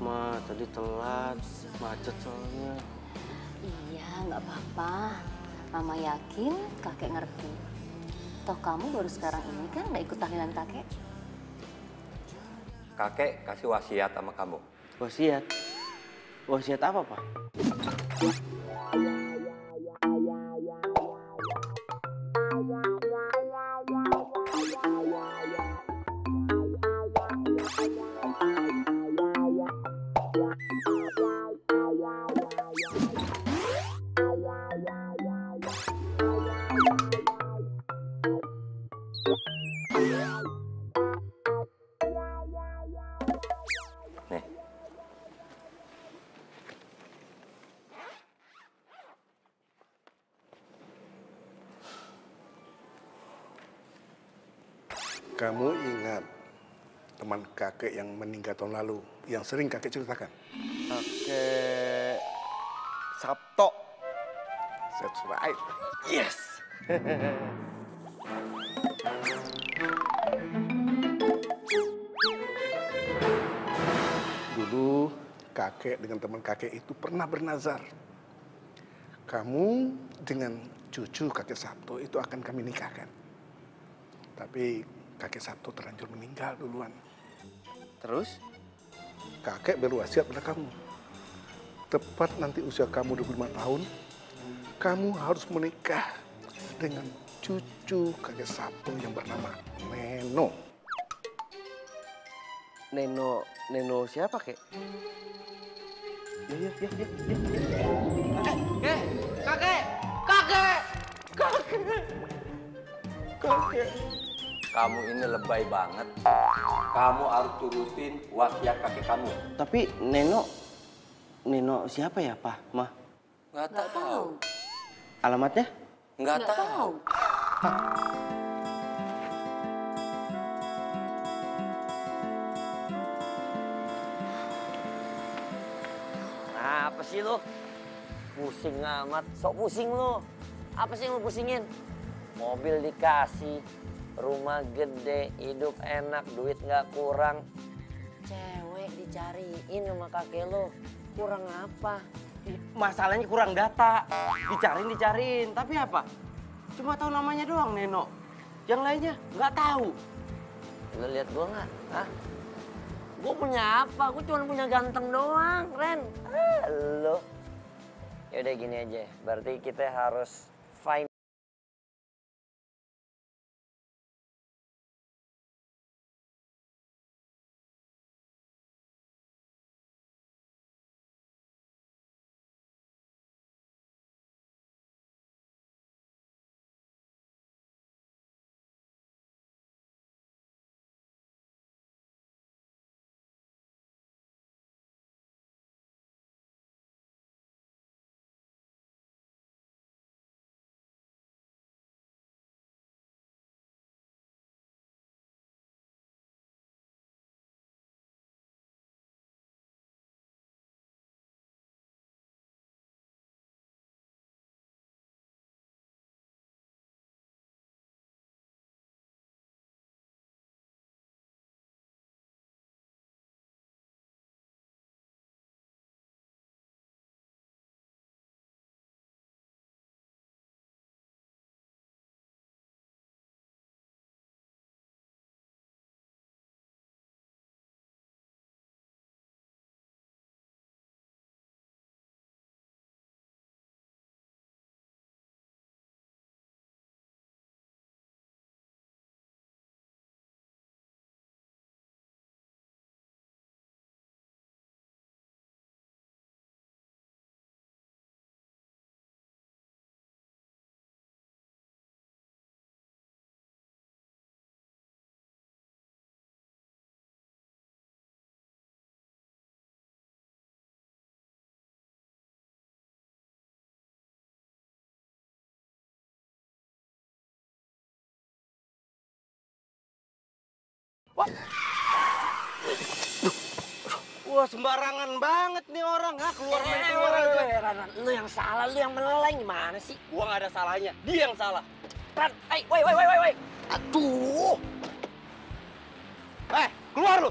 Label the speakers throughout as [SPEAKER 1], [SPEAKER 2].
[SPEAKER 1] Ma, tadi telat, macet soalnya.
[SPEAKER 2] Iya, nggak apa-apa. Mama yakin kakek ngerti. Toh kamu baru sekarang ini kan nggak ikut tahlilan kakek.
[SPEAKER 3] Kakek kasih wasiat sama kamu.
[SPEAKER 1] Wasiat? Wasiat apa, Pak?
[SPEAKER 3] Nih.
[SPEAKER 4] Kamu ingat teman kakek yang meninggal tahun lalu, yang sering kakek ceritakan?
[SPEAKER 1] Kakek Sabto.
[SPEAKER 4] That's right.
[SPEAKER 1] Yes.
[SPEAKER 4] Dulu kakek dengan teman kakek itu pernah bernazar. Kamu dengan cucu kakek Sabto itu akan kami nikahkan. Tapi kakek Sabto terlanjur meninggal duluan.
[SPEAKER 1] Terus?
[SPEAKER 4] Kakek berwasiat pada kamu. Tepat nanti usia kamu 25 tahun, kamu harus menikah dengan cucu kakek Sabto yang bernama Neno.
[SPEAKER 1] Neno siapa, Kek? Ya.
[SPEAKER 5] Kakek! Kakek!
[SPEAKER 4] Kakek.
[SPEAKER 3] Kamu ini lebay banget. Kamu harus turutin wasiat kakek kamu.
[SPEAKER 1] Tapi Neno siapa ya, Pak, Ma?
[SPEAKER 3] Nggak tahu.
[SPEAKER 1] Alamatnya?
[SPEAKER 3] Nggak tahu.
[SPEAKER 5] Apa sih lo? Pusing amat, sok pusing lo. Apa sih yang lo pusingin? Mobil dikasih, rumah gede, hidup enak, duit nggak kurang. Cewek dicariin sama kakek lo, kurang apa?
[SPEAKER 1] Masalahnya kurang data. Dicariin. Tapi apa? Cuma tahu namanya doang, Neno. Yang lainnya nggak tahu.
[SPEAKER 5] Lo lihat gua nggak? Hah? Gua punya apa? Gua cuma punya ganteng doang, Ren. Lo. Yaudah gini aja, berarti kita harus find.
[SPEAKER 1] Wah, sembarangan banget nih orang. Keluar main keluar aja.
[SPEAKER 5] Ran, lu yang salah, lu yang meleleng gimana sih?
[SPEAKER 1] Gua nggak ada salahnya. Dia yang salah.
[SPEAKER 5] Ran, woi.
[SPEAKER 1] Aduh. Keluar lu.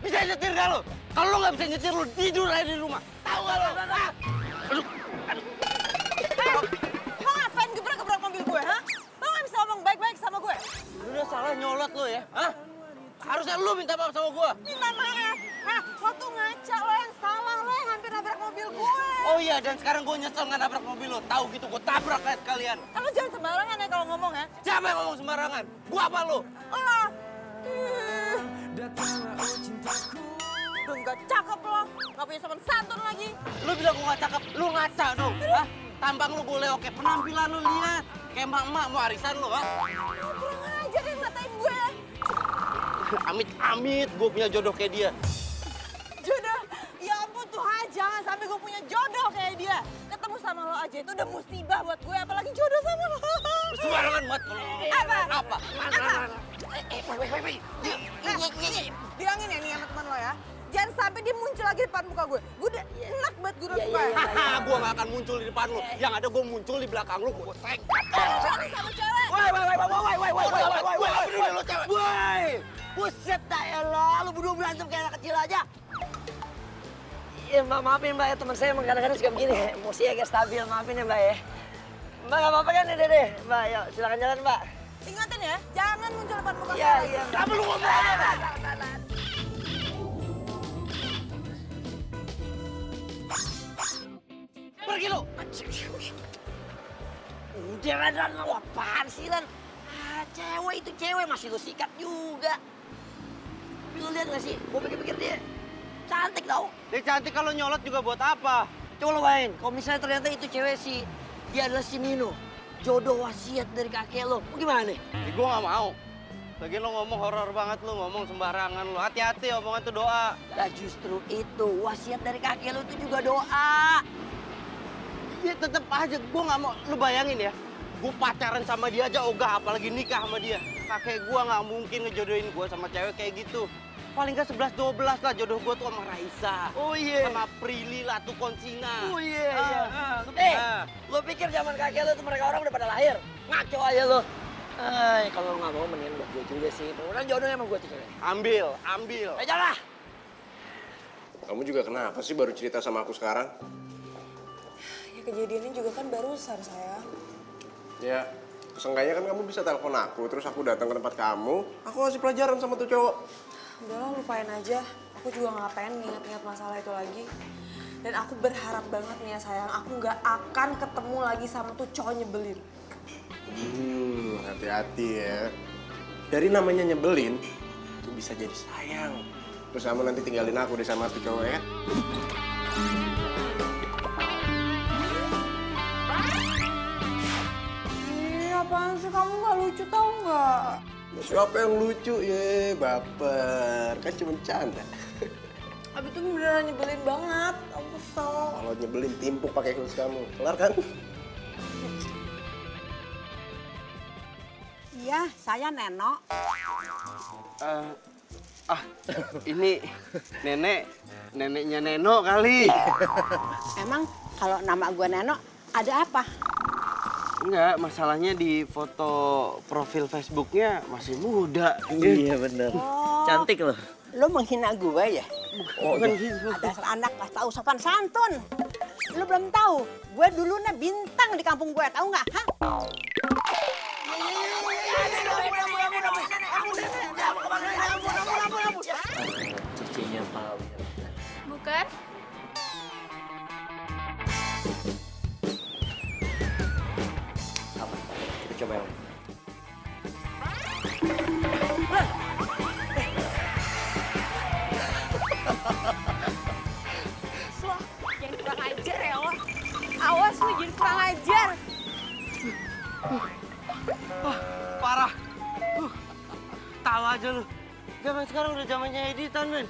[SPEAKER 1] Bisa nyetir gak lo? Kalau lo nggak bisa nyetir, lo tidur aja di rumah. Tahu gak lo? Aduh.
[SPEAKER 6] Lo ngapain gebrak-gebrak mobil gue, ha? Lo nggak bisa ngomong baik-baik sama gue?
[SPEAKER 1] Lu udah salah nyolot lo ya, hah? Harusnya lu minta maaf sama gua.
[SPEAKER 6] Minta maaf. Hah, lo tuh ngaca, lo yang salah, lo yang hampir nabrak mobil gue.
[SPEAKER 1] Oh iya, dan sekarang gua nyesel nggak nabrak mobil lo. Tahu gitu, gua tabrak kayak kalian.
[SPEAKER 6] Lo jangan sembarangan ya kalau ngomong ya.
[SPEAKER 1] Siapa yang ngomong sembarangan? Gua apa lo?
[SPEAKER 6] Lo. Udah nggak cakep lo, nggak punya sopan santun lagi.
[SPEAKER 1] Lu bilang gua nggak cakep, lu ngaca dong, hah? Tampang lu boleh oke, penampilan lu lihat. Kayak emak-emak mau arisan lu, hah?
[SPEAKER 6] Kurang aja deh ngatain gue.
[SPEAKER 1] Amit-amit gua punya jodoh kayak dia.
[SPEAKER 6] Jodoh, ya ampun Tuhan, jangan sampai gue punya jodoh kayak dia. Ketemu sama lo aja itu udah musibah buat gue, apalagi jodoh sama lo.
[SPEAKER 1] Sembarangan banget.
[SPEAKER 6] Apa?
[SPEAKER 1] Apa?
[SPEAKER 6] Bilangin ya nih sama teman lo ya. Jangan sampai dia muncul lagi di depan muka gue. Gue udah enak banget gue udah suka ya.
[SPEAKER 1] Hahaha, gua nggak akan muncul di depan lu. Yang ada gua muncul di belakang lu, gua sengkat.
[SPEAKER 6] Cari sama cewek.
[SPEAKER 1] Woi, buset dah elah, lu berdua berantem kayak anak kecil aja.
[SPEAKER 5] Iya Mbak, maafin Mbak ya, teman saya emang kadang-kadang suka begini, emosi agak stabil, maafin ya Mbak ya. Mbak nggak apa-apa kan, deh. Mbak, yuk silakan jalan Mbak.
[SPEAKER 6] Ingatin ya, jangan muncul depan muka
[SPEAKER 5] Iya,
[SPEAKER 6] saya.
[SPEAKER 5] iya.
[SPEAKER 1] Apa lu ngomong? Pergi lu.
[SPEAKER 5] Udah Ran, lu apaan sih Ran? Cewek itu cewek, masih lu sikat juga. Tapi lu lihat gak sih, gue pikir-pikir dia cantik tau.
[SPEAKER 1] Dia cantik kalau nyolot juga buat apa?
[SPEAKER 5] Coba lo bayangin, kalau misalnya ternyata itu cewek dia adalah si Nino. Jodoh wasiat dari kakek lo, gimana nih?
[SPEAKER 1] Gue nggak mau. Lagian lo ngomong horor banget, lo ngomong sembarangan lo. Hati-hati omongan tuh doa.
[SPEAKER 5] Nah justru itu, wasiat dari kakek lo itu juga doa.
[SPEAKER 1] Ya tetep aja, gue nggak mau. Lo bayangin ya, gue pacaran sama dia aja ogah, apalagi nikah sama dia. Kakek gue nggak mungkin ngejodohin gue sama cewek kayak gitu. Paling nggak 11-12 lah jodoh gue tuh sama Raisa.
[SPEAKER 5] Oh iya.
[SPEAKER 1] Sama Prilly Latu Konsina.
[SPEAKER 5] Oh iya. Lo pikir zaman kakek lo tuh mereka orang udah pada lahir? Ngaco aja lo. Kalau nggak mau mendingan buat gue juga sih. Mudah-mudahan jodohnya emang gue tuh cewek.
[SPEAKER 1] Ambil.
[SPEAKER 5] Jangan lah.
[SPEAKER 7] Kamu juga kenapa sih baru cerita sama aku sekarang?
[SPEAKER 6] Ya kejadiannya juga kan barusan sayang.
[SPEAKER 7] Ya, seenggaknya kan kamu bisa telepon aku, terus aku datang ke tempat kamu, aku kasih pelajaran sama tuh cowok.
[SPEAKER 6] Udahlah lupain aja, aku juga nggak pengen ingat-ingat masalah itu lagi. Dan aku berharap banget nih ya sayang, aku nggak akan ketemu lagi sama tuh cowok nyebelin.
[SPEAKER 7] Hati-hati ya. Dari namanya nyebelin, itu bisa jadi sayang. Terus kamu nanti tinggalin aku di sama tuh cowok ya.
[SPEAKER 6] Apaan sih, kamu nggak lucu tau nggak?
[SPEAKER 7] Siapa yang lucu? Ye, baper. Kan cuma canda.
[SPEAKER 6] Abis itu beneran nyebelin banget, aku kesel.
[SPEAKER 7] Kalau nyebelin timpuk pakai heels kamu. Kelar kan?
[SPEAKER 8] Iya, saya Neno.
[SPEAKER 1] Ini neneknya Neno kali.
[SPEAKER 8] Emang kalau nama gue Neno, ada apa?
[SPEAKER 1] Enggak, masalahnya di foto profil Facebooknya masih muda.
[SPEAKER 5] Iya bener. Cantik loh.
[SPEAKER 8] Lo menghina gue ya?
[SPEAKER 1] Bukan gitu.
[SPEAKER 8] Ada anak gak tahu sopan santun. Lo belum tahu, gue dulunya bintang di kampung gue, tahu nggak? Hah?
[SPEAKER 5] Cucinya Pak.
[SPEAKER 9] Bukan?
[SPEAKER 5] Apa? Kita coba yang
[SPEAKER 9] Lo jangan kurang ajar ya lo. Awas lo jangan kurang ajar.
[SPEAKER 1] Parah. Tahu aja lu. Zaman sekarang udah zamannya editan, men.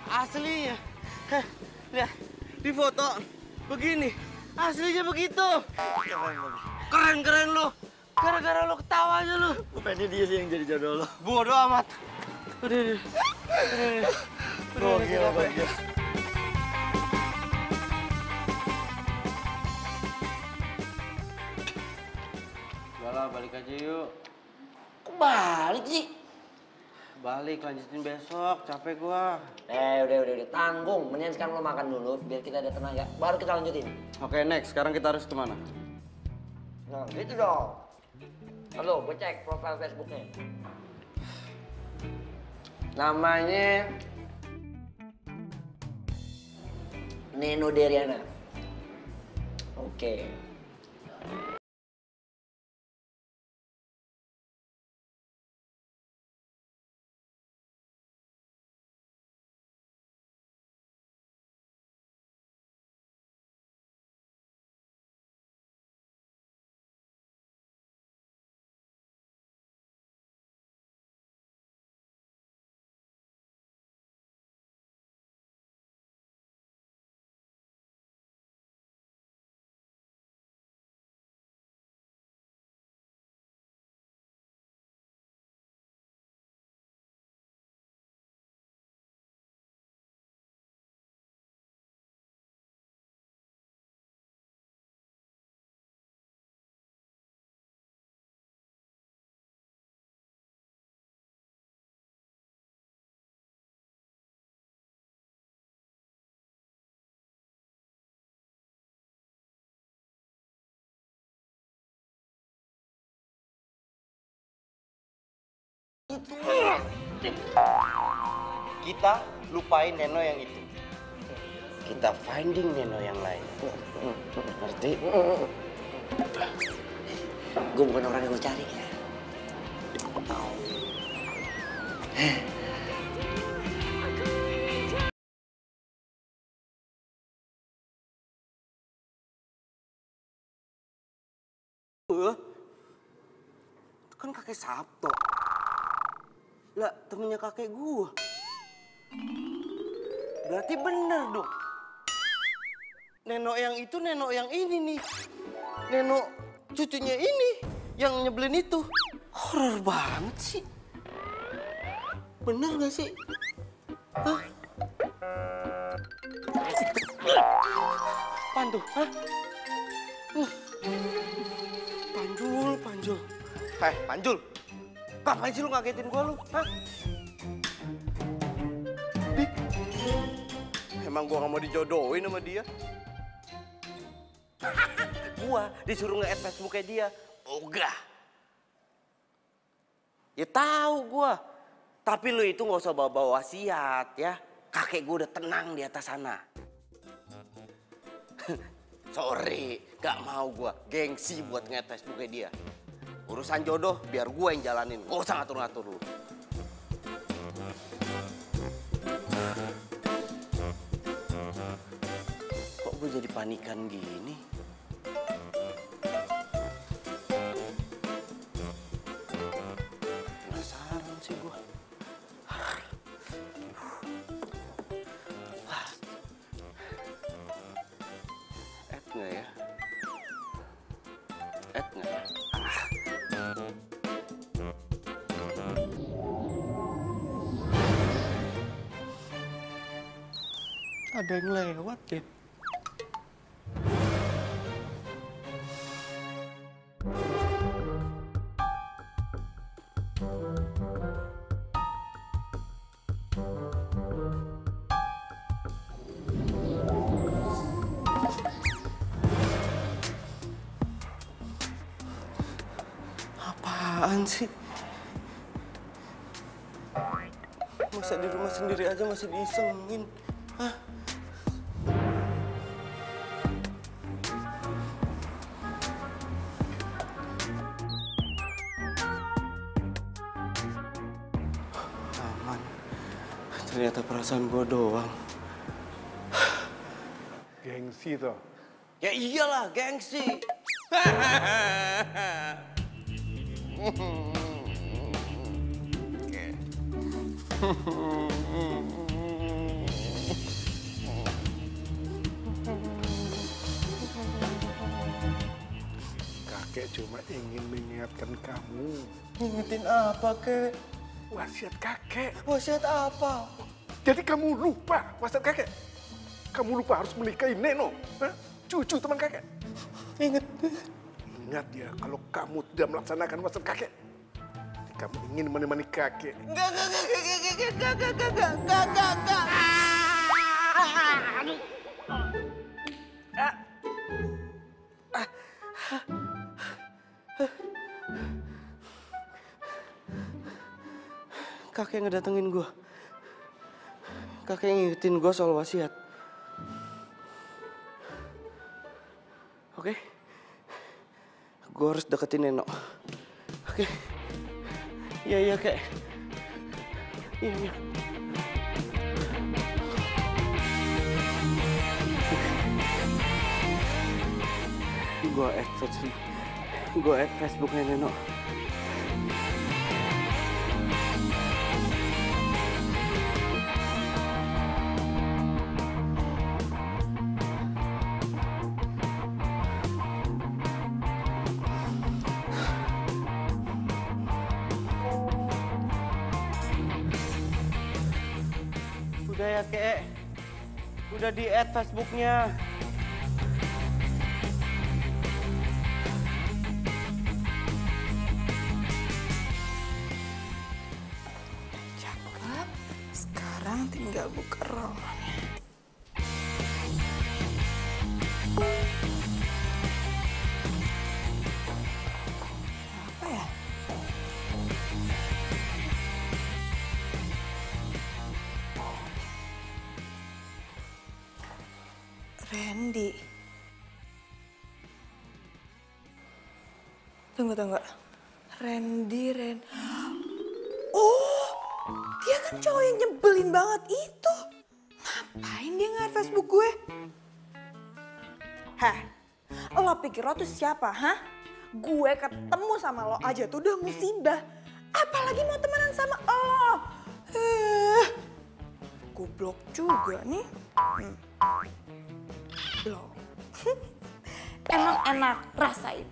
[SPEAKER 1] Asli ya. Lihat, di foto begini. Aslinya begitu. Keren lu. Gara-gara lu ketawa aja lu.
[SPEAKER 5] Rupanya dia sih yang jadi jodoh lo.
[SPEAKER 1] Bodoh amat. Udah.
[SPEAKER 5] Gokil.
[SPEAKER 1] Udah lah, balik aja yuk.
[SPEAKER 5] Kok balik sih?
[SPEAKER 1] Balik, lanjutin besok. Capek gua.
[SPEAKER 5] Udah. Tanggung. Mendingan sekarang lo makan dulu biar kita ada tenaga. Baru kita lanjutin.
[SPEAKER 1] Oke, next. Sekarang kita harus kemana?
[SPEAKER 5] Nah, gitu dong. Halo, gue cek profil Facebooknya. Namanya Neno Deriana. Oke.
[SPEAKER 1] Kita lupain Neno yang itu. Kita finding Neno yang lain. Ngerti?
[SPEAKER 5] Gue bukan orang yang lo cari.
[SPEAKER 1] Itu kan kakek Sabto. Lah, temennya kakek gua. Berarti bener dong. Neno yang itu, Neno yang ini nih. Neno cucunya ini yang nyebelin itu. Horor banget sih. Bener gak sih? Hah? Apaan tuh? Hah? Panjul. Panjul. Ngapain sih lu ngagetin gua lu? Hah? Dik. Emang gua gak mau dijodohin sama dia? Gua disuruh nge-add Facebooknya dia. Ogah. Ya tahu gua. Tapi lu itu gak usah bawa-bawa wasiat ya. Kakek gua udah tenang di atas sana. Sorry, gak mau gua. Gengsi buat nge-add Facebooknya dia. Urusan jodoh biar gue yang jalanin, gak usah ngatur-ngatur lu. Kok gue jadi panikan gini? Penasaran sih gue. Add nggak ya? Add nggak ya? Ada yang lewat ya? Apaan sih? Masa di rumah sendiri aja masih diisengin? Hah? Aman. Ternyata perasaan gua doang.
[SPEAKER 4] Gengsi toh.
[SPEAKER 1] Ya iyalah, gengsi.
[SPEAKER 4] Kakek cuma ingin mengingatkan kamu.
[SPEAKER 1] Ingetin apa, Kek?
[SPEAKER 4] Wasiat kakek.
[SPEAKER 1] Wasiat apa?
[SPEAKER 4] Jadi kamu lupa wasiat kakek? Kamu lupa harus menikahi Neno, hah? Cucu teman kakek.
[SPEAKER 1] Ingat.
[SPEAKER 4] Ingat ya, kalau kamu tidak melaksanakan wasiat kakek, Kamu ingin menemani kakek.
[SPEAKER 1] Enggak. Aduh. Kakek ngedatengin gue. Kakek ngingetin gue soal wasiat. Oke? Gue harus deketin Neno. Oke? Iya, kek. Iya. Gue add Facebooknya Neno. Udah ya, kek. Udah di-add Facebooknya.
[SPEAKER 6] Cakep. Sekarang tinggal buka romannya. Apa ya? Randy. Tunggu. Randy. Oh, dia kan cowok yang nyebelin banget itu. Ngapain dia nge-add Facebook gue? Hah? Lo pikir lo tuh siapa, hah? Gue ketemu sama lo aja tuh udah musibah. Apalagi mau temenan sama lo. Goblok juga nih. Blok. Emang enak, rasain.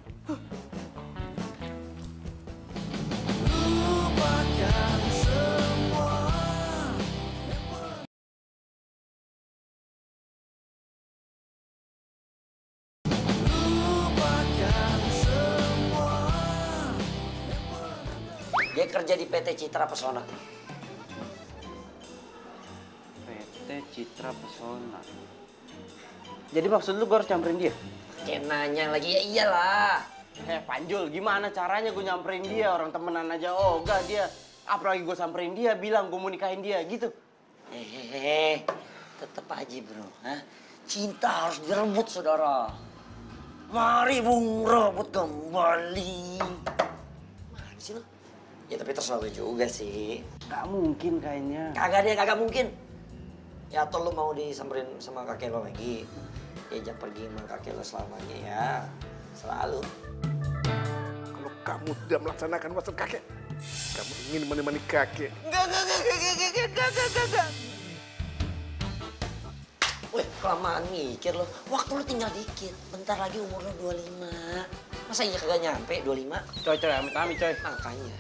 [SPEAKER 5] Dia kerja di PT Citra Pesona.
[SPEAKER 1] PT Citra Pesona. Jadi maksud lu gue harus nyamperin dia?
[SPEAKER 5] Kayak nanya lagi, ya iyalah.
[SPEAKER 1] Panjul, gimana caranya gue nyamperin dia? Orang temenan aja ogah dia. Apalagi gue samperin dia, bilang gue mau nikahin dia, gitu.
[SPEAKER 5] Tetep aja bro. Hah? Cinta harus direbut, saudara. Mari bung rebut kembali. Mana sih lo? Ya tapi terserah lo juga sih.
[SPEAKER 1] Gak mungkin kayaknya.
[SPEAKER 5] Kagak mungkin. Ya atau lo mau disamperin sama kakek lo lagi. Diajak pergi sama kakek lo selamanya ya. Selalu.
[SPEAKER 4] Kalau kamu tidak melaksanakan wasiat kakek, kamu ingin menemani kakek.
[SPEAKER 1] Enggak.
[SPEAKER 5] Wih, kelamaan mikir lo. Waktu lo tinggal dikit. Bentar lagi umur lo 25. Masa iya kagak nyampe 25?
[SPEAKER 1] Coy, amit-amit coy.
[SPEAKER 5] Makanya.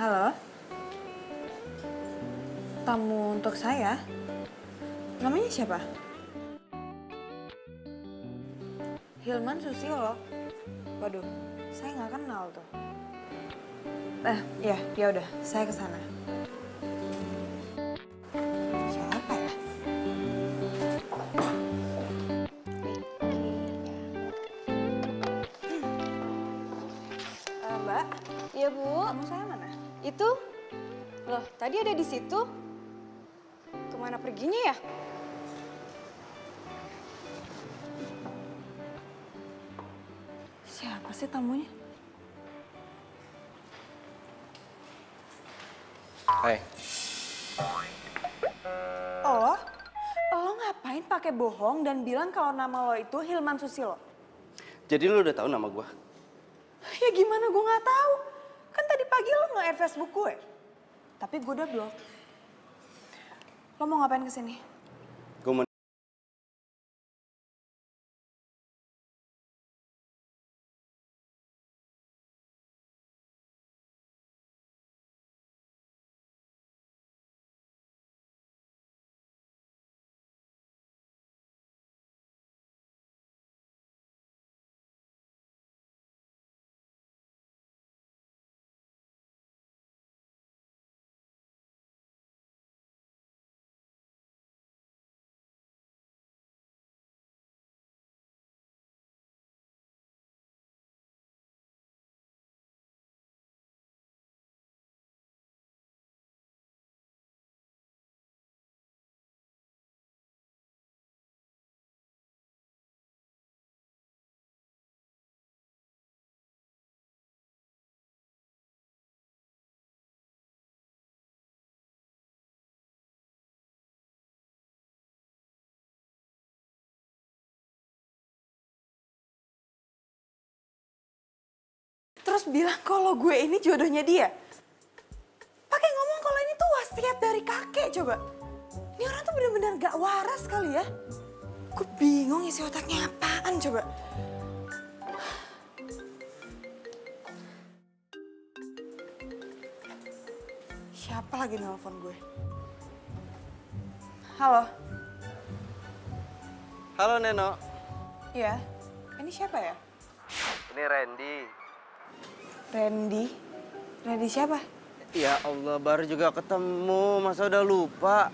[SPEAKER 6] Halo? Tamu untuk saya? Namanya siapa? Hilman Susilo. Waduh, saya nggak kenal tuh. Ya udah, saya ke sana. Siapa ya? Mbak?
[SPEAKER 9] Iya, Bu.
[SPEAKER 6] Kamu saya mana?
[SPEAKER 9] Itu? Loh, tadi ada di situ. Kemana perginya ya?
[SPEAKER 6] Siapa sih tamunya?
[SPEAKER 7] Hai.
[SPEAKER 6] Lo ngapain pakai bohong dan bilang kalau nama lo itu Hilman Susilo?
[SPEAKER 1] Jadi lu udah tahu nama gue?
[SPEAKER 6] Ya gimana gue nggak tahu? Kan tadi pagi lo nge-add Facebook gue. Tapi gue udah blok. Lo mau ngapain kesini?
[SPEAKER 1] Gue mau
[SPEAKER 6] terus bilang kalau gue ini jodohnya dia. Pakai ngomong kalau ini tuh wasiat dari kakek coba. Ini orang tuh bener-bener gak waras kali ya. Gue bingung isi otaknya apaan coba. Siapa lagi nelfon gue? Halo?
[SPEAKER 1] Halo Neno.
[SPEAKER 6] Iya, ini siapa ya?
[SPEAKER 1] Ini Randy.
[SPEAKER 6] Randy? Randy siapa?
[SPEAKER 1] Ya Allah, baru juga ketemu. Masa udah lupa?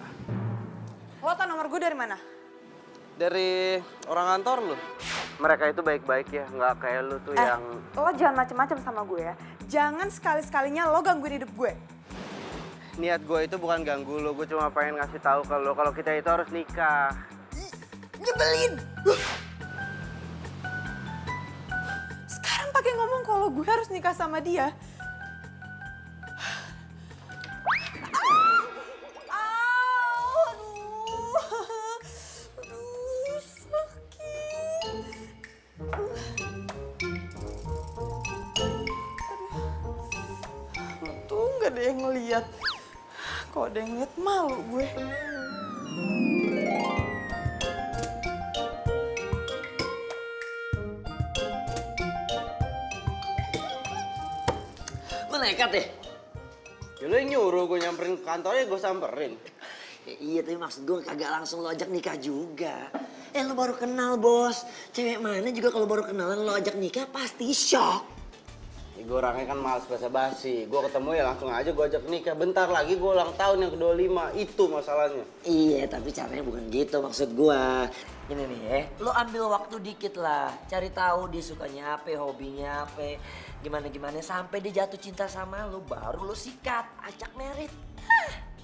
[SPEAKER 6] Lo tau nomor gue dari mana?
[SPEAKER 1] Dari orang kantor lu. Mereka itu baik-baik ya, nggak kayak lu tuh yang...
[SPEAKER 6] Lo jangan macem-macem sama gue ya. Jangan sekali-sekalinya lo gangguin hidup gue.
[SPEAKER 1] Niat gue itu bukan ganggu lu, gue cuma pengen ngasih tahu ke lu kalau kita itu harus nikah.
[SPEAKER 6] Nyebelin! Sekarang pakai ngomong kalau gue harus nikah sama dia. Aduh, sakit. Untung gak ada yang ngeliat. Kalau ada yang ngeliat malu gue.
[SPEAKER 5] Lu nekat deh.
[SPEAKER 1] Ya lu yang nyuruh gue nyamperin ke kantornya, gue samperin.
[SPEAKER 5] Ya, iya, tapi maksud gue kagak langsung lo ajak nikah juga. Lo baru kenal, Bos. Cewek mana juga kalau baru kenalan lo ajak nikah pasti shock.
[SPEAKER 1] Ya, gue orangnya kan males basa-basi. Gue ketemu ya langsung aja gue ajak nikah. Bentar lagi gue ulang tahun yang ke-25. Itu masalahnya.
[SPEAKER 5] Iya, tapi caranya bukan gitu maksud gue. Ini nih ya, lo ambil waktu dikit lah. Cari tahu dia sukanya apa, hobinya apa. Gimana-gimana sampai dia jatuh cinta sama lo. Baru lo sikat, ajak merit.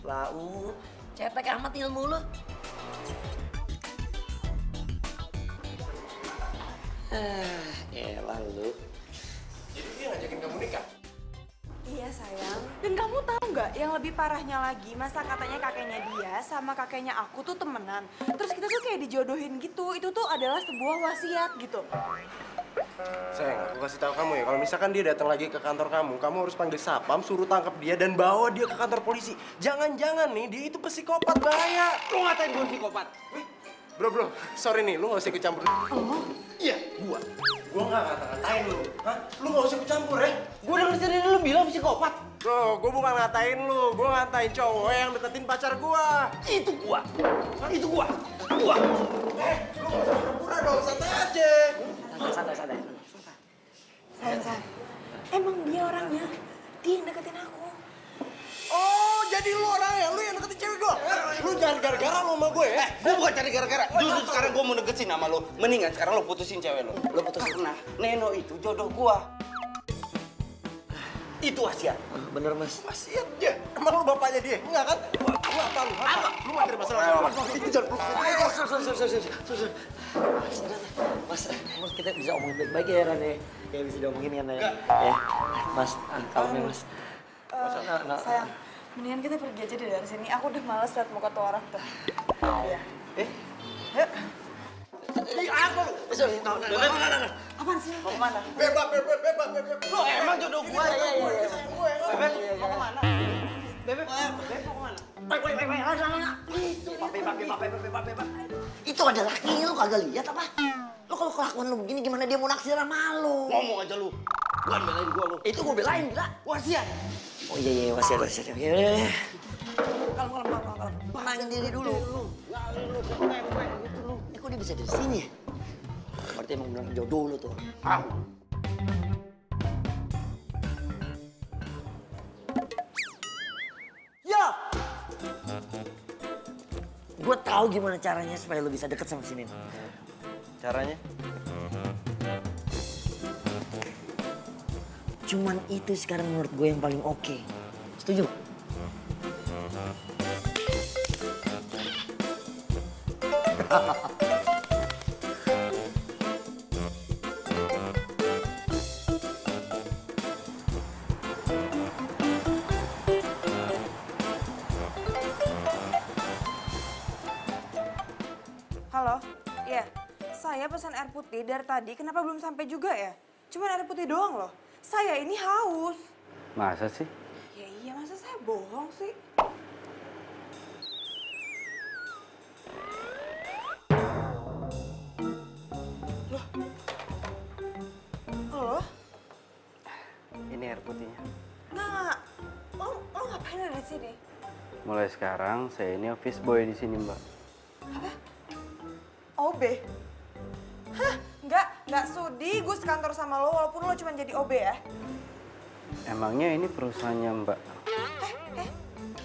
[SPEAKER 5] Lau, cetek amat ilmu lo. Elah lu.
[SPEAKER 7] Jadi dia ngajakin kamu nikah?
[SPEAKER 6] Iya sayang. Dan kamu tahu nggak yang lebih parahnya lagi, masa katanya kakeknya dia sama kakeknya aku tuh temenan. Terus kita tuh kayak dijodohin gitu. Itu tuh adalah sebuah wasiat gitu.
[SPEAKER 7] Sayang, aku kasih tahu kamu ya, kalau misalkan dia datang lagi ke kantor kamu harus panggil satpam, suruh tangkap dia dan bawa dia ke kantor polisi. Jangan-jangan nih, dia itu psikopat, bahaya.
[SPEAKER 1] Lu ngatain gue psikopat?
[SPEAKER 7] Bro, sorry nih, lu gak usah ikut campur.
[SPEAKER 6] Oh?
[SPEAKER 7] Iya, gua gak ngata-ngatain lu. Hah? Lu gak usah ikut campur ya?
[SPEAKER 1] Gue denger sendiri lu bilang psikopat.
[SPEAKER 7] Bro, gua bukan ngatain lu, gua ngatain cowok yang deketin pacar gua.
[SPEAKER 1] Itu gua. Itu gua. Gua.
[SPEAKER 7] Lu gak usah pura-pura dong, santai aja.
[SPEAKER 5] Santai.
[SPEAKER 6] Sayang. Emang dia orangnya, dia yang deketin aku.
[SPEAKER 7] Oh, jadi lu orangnya, lu yang deketin cewek gua. Lu jangan gara-gara lu sama gue ya.
[SPEAKER 1] Gue bukan cari gara-gara. Justru sekarang gue mau deketin sama lo. Mendingan sekarang lo putusin cewek lo. Lo putusin. Karena Neno itu jodoh gua. Itu wasiat.
[SPEAKER 5] Bener, Mas.
[SPEAKER 7] Wasiat dia. Emang lu bapaknya dia? Enggak kan? Lu apa lu? Apa? Lu gak ada masalah. Itu jangan peluk.
[SPEAKER 5] Mas, kita bisa omongin baik-baik ya, Ran ya? Kayak bisa diomongin kan ya? Ya, Mas, kalem ya, Mas.
[SPEAKER 6] Sayang, mendingan kita pergi aja deh dari sini. Aku udah males liat muka tuh orang tuh. Iya. Yuk.
[SPEAKER 1] Apa lo?
[SPEAKER 6] Apaan sih?
[SPEAKER 1] Mau kemana?
[SPEAKER 7] Bebas.
[SPEAKER 1] Lo emang jodoh gua.
[SPEAKER 5] Iya.
[SPEAKER 1] Bebek, mau kemana? Bebek mau kemana?
[SPEAKER 5] Itu ada lakinya, lu kagak lihat apa? Lu kalau kelakuan lu begini gimana dia mau naksir sama lu?
[SPEAKER 1] Ngomong aja lu. Bukan belain gua lu.
[SPEAKER 5] Itu gua belain, gila.
[SPEAKER 1] Wasiat.
[SPEAKER 5] Oh iya, wasiat. Oke. Kalem. Tenangin diri dulu. Kok dia bisa di sini ya? Berarti emang benar jodoh lu tuh. Ya! Gue tahu gimana caranya supaya lu bisa deket sama si Nino.
[SPEAKER 1] Caranya?
[SPEAKER 5] Cuman itu sekarang menurut gue yang paling oke. Setuju?
[SPEAKER 6] Halo? Iya, saya pesan air putih dari tadi. Kenapa belum sampai juga ya? Cuman air putih doang loh. Saya ini haus.
[SPEAKER 1] Masa sih?
[SPEAKER 6] Ya iya, masa saya bohong sih? Loh? Halo?
[SPEAKER 1] Ini air putihnya.
[SPEAKER 6] Nggak. Lo ngapain ada di sini?
[SPEAKER 1] Mulai sekarang saya ini office boy di sini, Mbak.
[SPEAKER 6] OB? Hah? Nggak sudi gue sekantor sama lo walaupun lo cuma jadi OB ya?
[SPEAKER 1] Emangnya ini perusahaannya, Mbak?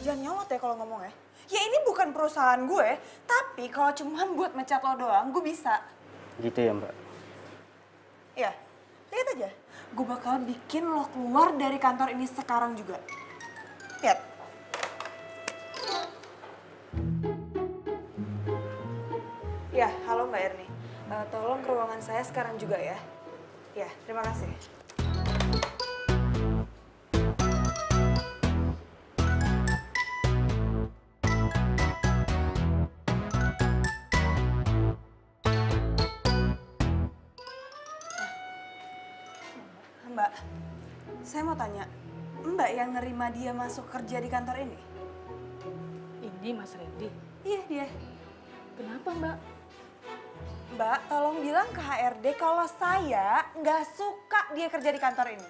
[SPEAKER 6] Jangan nyolot ya kalau ngomong ya. Ya ini bukan perusahaan gue, tapi kalau cuma buat mecat lo doang, gue bisa.
[SPEAKER 1] Gitu ya, Mbak?
[SPEAKER 6] Ya, lihat aja. Gue bakal bikin lo keluar dari kantor ini sekarang juga. Lihat. Ya, halo Mbak Erni. Tolong ke ruangan saya sekarang juga ya. Ya, terima kasih. Mbak, saya mau tanya, Mbak yang nerima dia masuk kerja di kantor ini?
[SPEAKER 10] Ini Mas Randy.
[SPEAKER 6] Iya, dia.
[SPEAKER 10] Kenapa, Mbak?
[SPEAKER 6] Mbak, tolong bilang ke HRD kalau saya nggak suka dia kerja di kantor ini.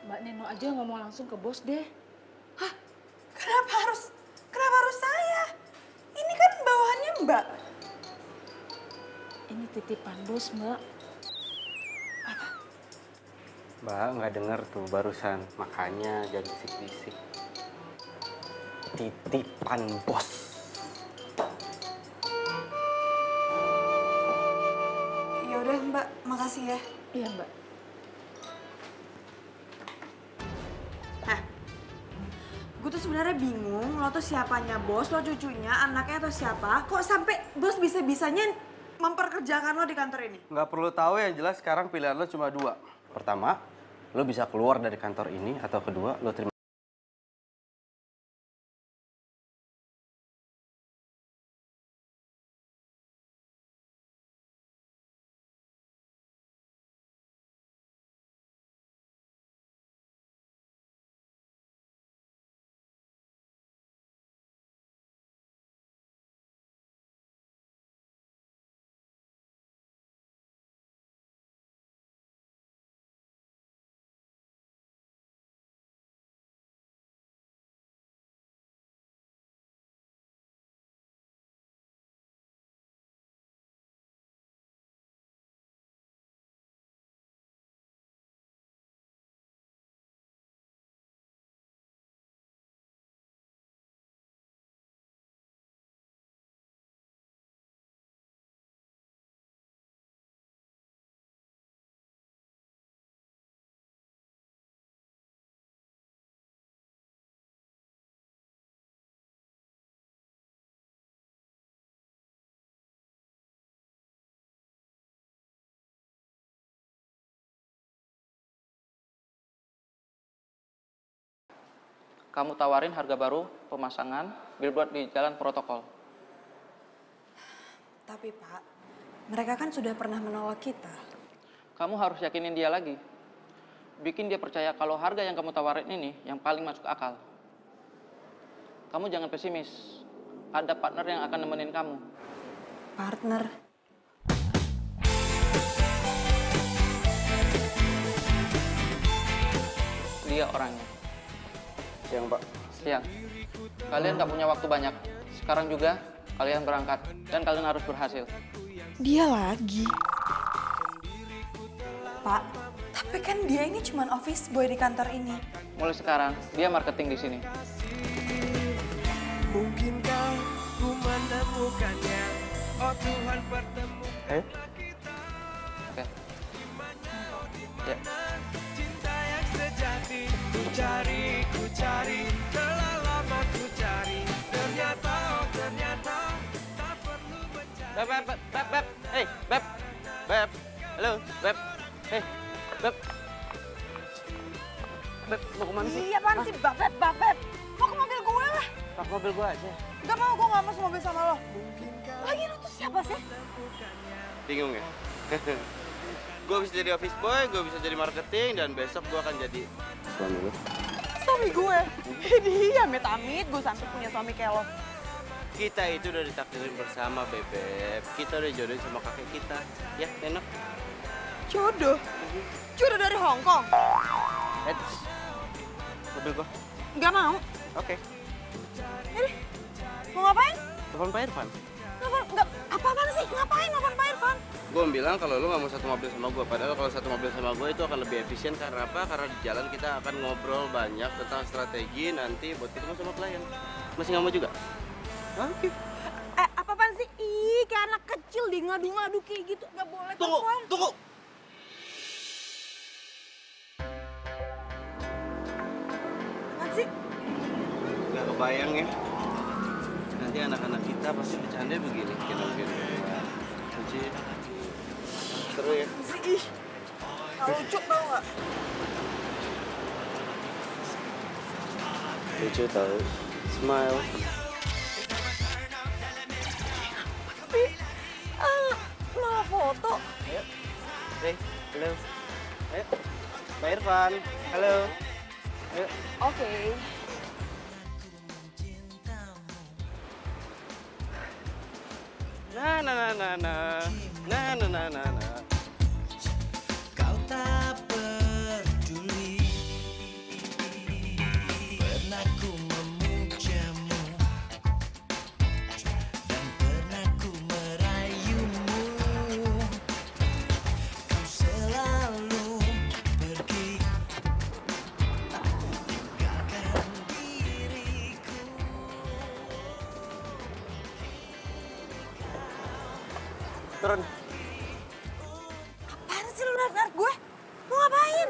[SPEAKER 10] Mbak Neno aja ngomong langsung ke bos deh.
[SPEAKER 6] Hah? Kenapa harus saya? Ini kan bawahannya Mbak.
[SPEAKER 10] Ini titipan bos, Mbak.
[SPEAKER 1] Mbak nggak dengar tuh barusan, makanya jangan bisik-bisik. Titipan bos.
[SPEAKER 6] Ya udah Mbak, makasih ya.
[SPEAKER 10] Iya, Mbak.
[SPEAKER 6] Nah, gue tuh sebenarnya bingung, lo tuh siapanya bos, lo cucunya, anaknya atau siapa? Kok sampai bos bisa-bisanya memperkerjakan lo di kantor ini?
[SPEAKER 1] Nggak perlu tahu, yang jelas sekarang pilihan lo cuma dua. Pertama, lo bisa keluar dari kantor ini, atau kedua, lo terima.
[SPEAKER 11] Kamu tawarin harga baru, pemasangan, billboard di jalan protokol.
[SPEAKER 6] Tapi Pak, mereka kan sudah pernah menolak kita.
[SPEAKER 11] Kamu harus yakinin dia lagi. Bikin dia percaya kalau harga yang kamu tawarin ini yang paling masuk akal. Kamu jangan pesimis. Ada partner yang akan nemenin kamu.
[SPEAKER 6] Partner?
[SPEAKER 11] Dia orangnya.
[SPEAKER 1] Siang, Pak.
[SPEAKER 11] Siang. Kalian gak punya waktu banyak. Sekarang juga kalian berangkat. Dan kalian harus berhasil.
[SPEAKER 6] Dia lagi. Pak, tapi kan dia ini cuma office boy di kantor ini.
[SPEAKER 11] Mulai sekarang, dia marketing di sini.
[SPEAKER 12] Mungkinkah ku menemukannya? Oh Tuhan, pertemukan.
[SPEAKER 11] Oke. Ya.
[SPEAKER 12] Cinta yang sejati ku cari, telah lama ku cari. Ternyata, oh ternyata tak perlu mencari.
[SPEAKER 1] Beb. Hey, Beb. Halo, Beb. Hey, Beb. Beb, mau kemana sih?
[SPEAKER 6] Iya, apaan sih? Beb. Mau ke mobil gue lah.
[SPEAKER 1] Pak, mobil gue aja.
[SPEAKER 6] Gak mau, gue gak mau semobil sama lo. Lagi lo tuh siapa sih?
[SPEAKER 1] Bingung ya? Gue bisa jadi office boy, gue bisa jadi marketing, dan besok gue akan jadi suami lu.
[SPEAKER 6] Suami gue? Iya, amit-amit gue sampai punya suami kayak lo.
[SPEAKER 1] Kita itu udah ditakdirin bersama, Bebek. Kita udah jodohin sama kakek kita. Ya, enak.
[SPEAKER 6] Jodoh? Jodoh dari Hong Kong?
[SPEAKER 1] Mobil gue.
[SPEAKER 6] Nggak mau.
[SPEAKER 1] Oke.
[SPEAKER 6] Ini, mau ngapain?
[SPEAKER 1] Telepon Pak Irfan.
[SPEAKER 6] Nggak, apa-apaan sih? Ngapain nelfon Pak Irfan?
[SPEAKER 1] Gue bilang kalau lu nggak mau satu mobil sama gue. Padahal kalau satu mobil sama gue itu akan lebih efisien. Karena apa? Karena di jalan kita akan ngobrol banyak tentang strategi nanti buat ketemu sama klien. Masih nggak mau juga? Oke.
[SPEAKER 6] Apa-apaan sih? Ih, kayak anak kecil di ngadu-ngadu kayak gitu. Nggak boleh telepon.
[SPEAKER 1] Tunggu.
[SPEAKER 6] Apaan sih?
[SPEAKER 1] Nggak kebayang ya. Nanti anak-anak kita pasti bercanda begini. Kita mungkin. Lucu. Seru ya.
[SPEAKER 6] Ih, nggak lucu tau nggak?
[SPEAKER 1] Lucu tau. Smile.
[SPEAKER 6] Malah foto.
[SPEAKER 1] Ayo. Hey, halo. Ayo. Pak Irfan. Halo. Ayo.
[SPEAKER 6] Oke.
[SPEAKER 1] Na.
[SPEAKER 12] Kau tak peduli, pernah ku memujamu dan pernah ku merayumu. Kau selalu pergi, tinggalkan diriku.
[SPEAKER 1] Turun.
[SPEAKER 6] Apaan sih lu narik gue? Mau ngapain?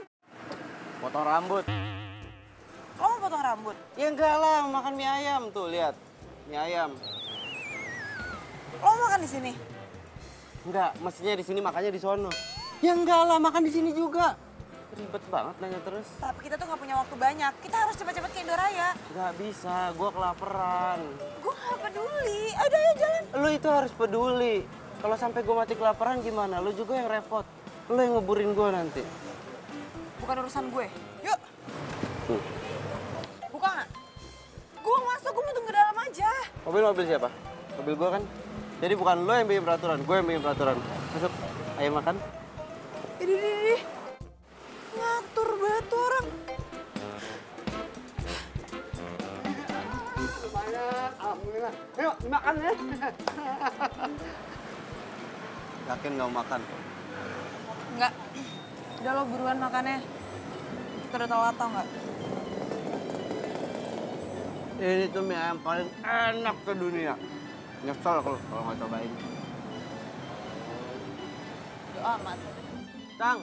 [SPEAKER 1] Potong rambut.
[SPEAKER 6] Lo mau potong rambut?
[SPEAKER 1] Ya enggak lah, makan mie ayam tuh, lihat. Mie ayam.
[SPEAKER 6] Lo mau makan di sini?
[SPEAKER 1] Enggak, mestinya di sini makannya di sono. Ya enggak lah, makan di sini juga. Ribet banget nanya terus.
[SPEAKER 6] Tapi kita tuh nggak punya waktu banyak. Kita harus cepet-cepet ke Indoraya.
[SPEAKER 1] Nggak bisa, gua kelaparan.
[SPEAKER 6] Gue nggak peduli. Ayo jalan.
[SPEAKER 1] Lu itu harus peduli. Kalau sampai gua mati kelaparan gimana? Lu juga yang repot. Lu yang ngeburin gua nanti.
[SPEAKER 6] Bukan urusan gue. Yuk. Buka nggak? Gue masuk, gue mau tunggu dalam aja.
[SPEAKER 1] Mobil siapa? Mobil gua kan. Jadi bukan lo yang bikin peraturan, gue yang bikin peraturan. Masuk, ayo makan.
[SPEAKER 6] Idih. Ngatur banget tuh orang.
[SPEAKER 1] Lumayan, alhamdulillah. Ayo, makan ya. Yakin nggak mau makan?
[SPEAKER 6] Enggak. Udah lo buruan makannya. Kita udah telat tau nggak?
[SPEAKER 1] Ini tuh mie ayam paling enak sedunia. Nyesel kalau nggak cobain.
[SPEAKER 6] Doa amat.
[SPEAKER 1] Cang,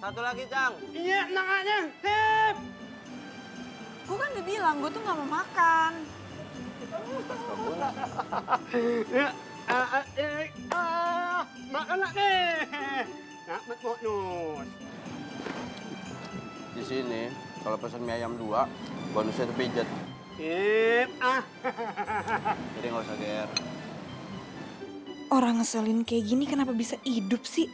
[SPEAKER 1] satu lagi Cang.
[SPEAKER 12] Iya, nanganya. Sip.
[SPEAKER 6] Gue kan udah bilang, gue tuh nggak mau makan.
[SPEAKER 12] Makan lah deh. Nak nus.
[SPEAKER 1] Di sini kalau pesan mie ayam 2, bonusnya itu pijet. Jadi nggak usah GR.
[SPEAKER 6] Orang ngeselin kayak gini kenapa bisa hidup sih?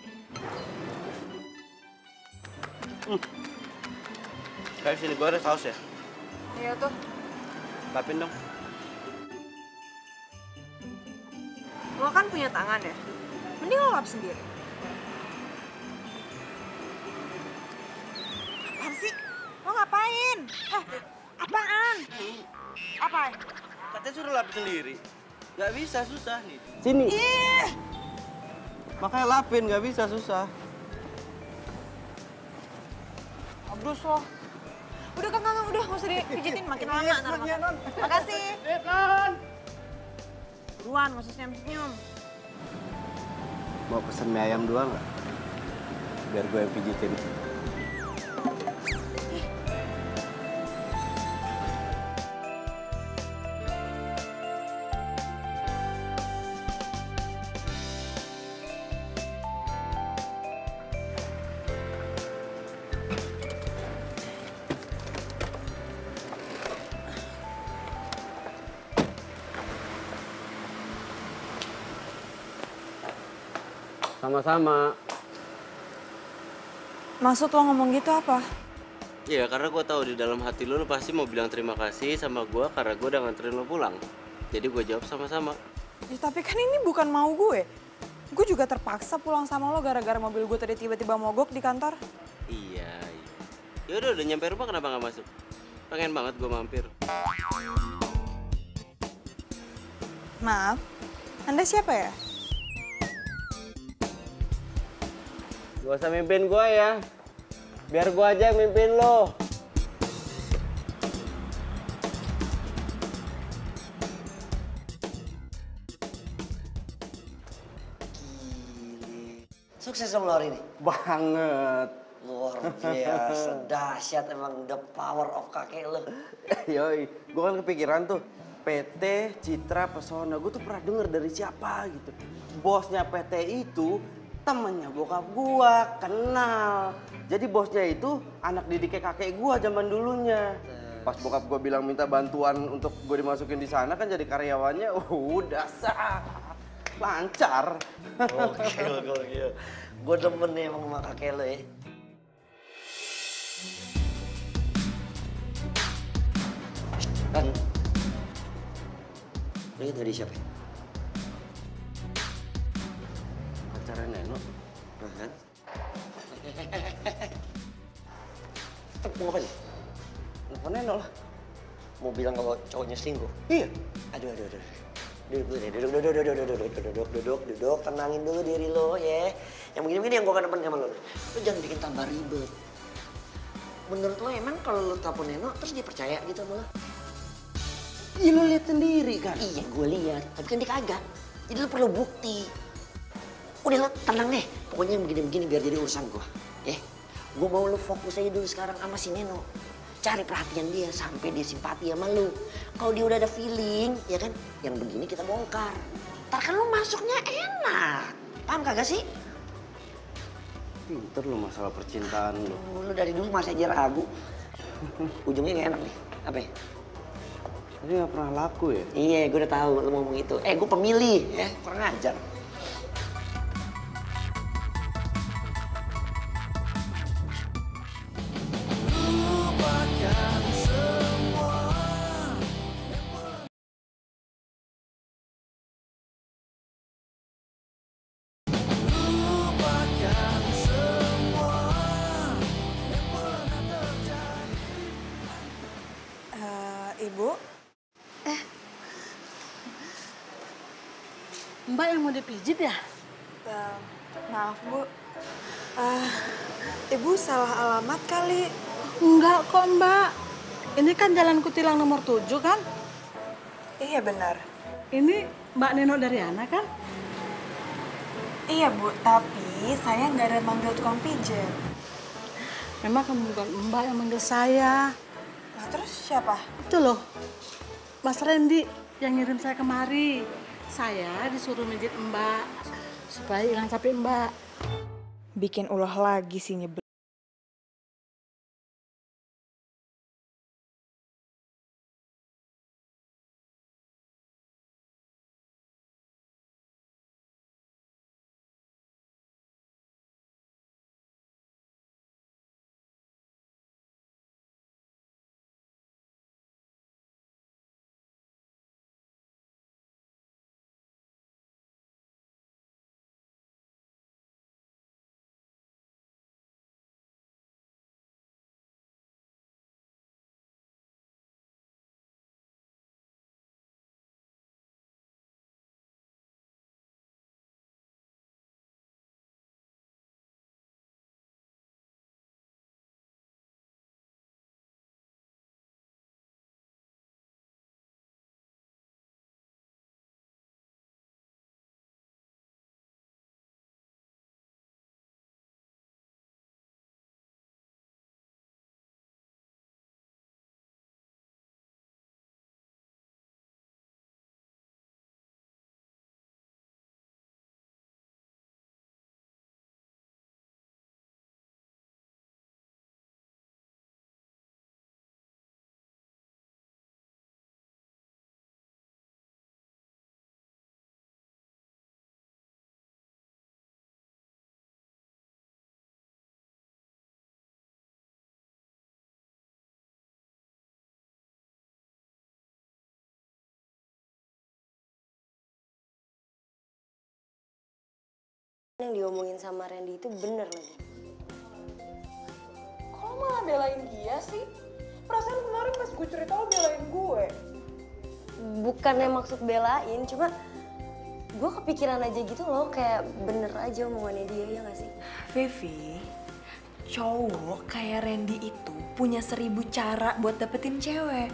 [SPEAKER 1] Kayak sini gue ada saus ya?
[SPEAKER 6] Iya tuh.
[SPEAKER 1] Lapin dong.
[SPEAKER 6] Lo kan punya tangan ya? Mending lo lap sendiri. Apaan sih? Lo ngapain? Apaan? Apa?
[SPEAKER 1] Katanya suruh lap sendiri. Gak bisa, susah nih. Sini. Makanya lapin, gak bisa, susah.
[SPEAKER 6] Abdus lo. Udah Kang, udah nggak usah dipijitin, makin lama ntar makan. Makasih. Buruan, nggak usah senyum-senyum.
[SPEAKER 1] Mau pesen mie ayam 2 nggak? Biar gue yang pijitin. Sama-sama.
[SPEAKER 6] Maksud lo ngomong gitu apa?
[SPEAKER 1] Iya, karena gue tahu di dalam hati lo pasti mau bilang terima kasih sama gue karena gue udah nganterin lo pulang. Jadi gue jawab sama-sama.
[SPEAKER 6] Ya, tapi kan ini bukan mau gue. Gue juga terpaksa pulang sama lo gara-gara mobil gue tadi tiba-tiba mogok di kantor.
[SPEAKER 1] Iya. Ya udah nyampe rumah kenapa nggak masuk? Pengen banget gue mampir.
[SPEAKER 6] Maaf, Anda siapa ya?
[SPEAKER 1] Gak usah mimpin gue ya. Biar gue aja yang mimpin lo.
[SPEAKER 5] Sukses dong lo hari ini?
[SPEAKER 1] Banget.
[SPEAKER 5] Luar biasa, dahsyat emang the power of kakek lo.
[SPEAKER 1] Yoi, gue kan kepikiran tuh. PT Citra Pesona, gue tuh pernah denger dari siapa gitu. Bosnya PT itu temennya bokap gue, kenal. Jadi bosnya itu anak didiknya kakek gue zaman dulunya. Pas bokap gue bilang minta bantuan untuk gue dimasukin di sana kan jadi karyawannya, udah sah. Lancar.
[SPEAKER 5] Gokil. Gue demen nih emang sama kakek lo ya. Kan, lo ingat tadi siapa?
[SPEAKER 1] Pacarnya Neno.
[SPEAKER 5] Kan? Mau apa nih?
[SPEAKER 1] Nelfon Neno lah.
[SPEAKER 5] Mau bilang kalau cowoknya selingkuh?
[SPEAKER 1] Iya.
[SPEAKER 5] Aduh. Duduk, tenangin dulu diri lo ya. Yang begini-begini yang gue kan depan sama lo. Lo jangan bikin tambah ribet. Menurut lo emang kalau lo telepon Neno terus dia percaya gitu sama lo?
[SPEAKER 1] Iya lo lihat sendiri kan?
[SPEAKER 5] Iya gue lihat, tapi kan dia kagak. Jadi lo perlu bukti. Udah lo tenang deh, pokoknya yang begini-begini biar jadi urusan gue. Ya, gue mau lo fokus aja dulu sekarang sama si Neno. Cari perhatian dia sampai dia simpati sama lu. Kalau dia udah ada feeling, ya kan, yang begini kita bongkar. Ntar kan lu masuknya enak. Paham kagak sih?
[SPEAKER 1] Pinter lu masalah percintaan lu.
[SPEAKER 5] Lu dari dulu masih aja ragu. Ujungnya gak enak nih. Apa ya?
[SPEAKER 1] Tapi gak pernah laku ya?
[SPEAKER 5] Iya, gue udah tahu lu ngomong itu. Gue pemilih, ya. Kurang ajar.
[SPEAKER 6] Ibu?
[SPEAKER 10] Mbak yang mau dipijit ya?
[SPEAKER 6] Maaf, Bu. Ibu salah alamat kali.
[SPEAKER 10] Enggak kok, Mbak. Ini kan Jalan Kutilang nomor 7 kan?
[SPEAKER 6] Iya, benar.
[SPEAKER 10] Ini Mbak Neno dari Ana kan?
[SPEAKER 6] Iya, Bu. Tapi saya nggak ada manggil tukang pijat.
[SPEAKER 10] Memang kamu bukan Mbak yang manggil saya.
[SPEAKER 6] Nah, terus siapa?
[SPEAKER 10] Itu loh, Mas Randy yang ngirim saya kemari. Saya disuruh mijit Mbak supaya hilang capek Mbak.
[SPEAKER 6] Bikin ulah lagi sih nyebel.
[SPEAKER 13] yang diomongin sama Randy itu bener lagi.
[SPEAKER 6] Kok lo malah belain dia sih? Perasaan kemarin pas gue cerita lo belain gue.
[SPEAKER 13] Bukannya maksud belain, cuma gue kepikiran aja gitu loh, kayak bener aja omongannya dia, ya gak sih?
[SPEAKER 6] Vivi, cowok kayak Randy itu punya 1000 cara buat dapetin cewek.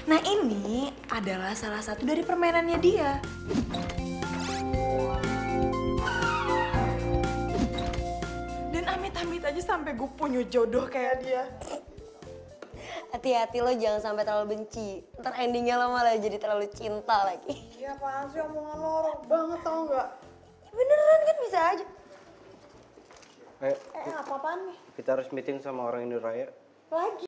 [SPEAKER 6] Nah ini adalah salah satu dari permainannya dia. Dan amit-amit aja sampai gue punya jodoh kayak dia.
[SPEAKER 13] Hati-hati lo jangan sampai terlalu benci. Ntar endingnya lo malah jadi terlalu cinta lagi.
[SPEAKER 6] Iya apaan sih omongan lo orang banget tau gak?
[SPEAKER 13] Beneran kan bisa aja.
[SPEAKER 6] Apa-apaan nih?
[SPEAKER 1] Kita harus meeting sama orang Indonesia.
[SPEAKER 6] Lagi?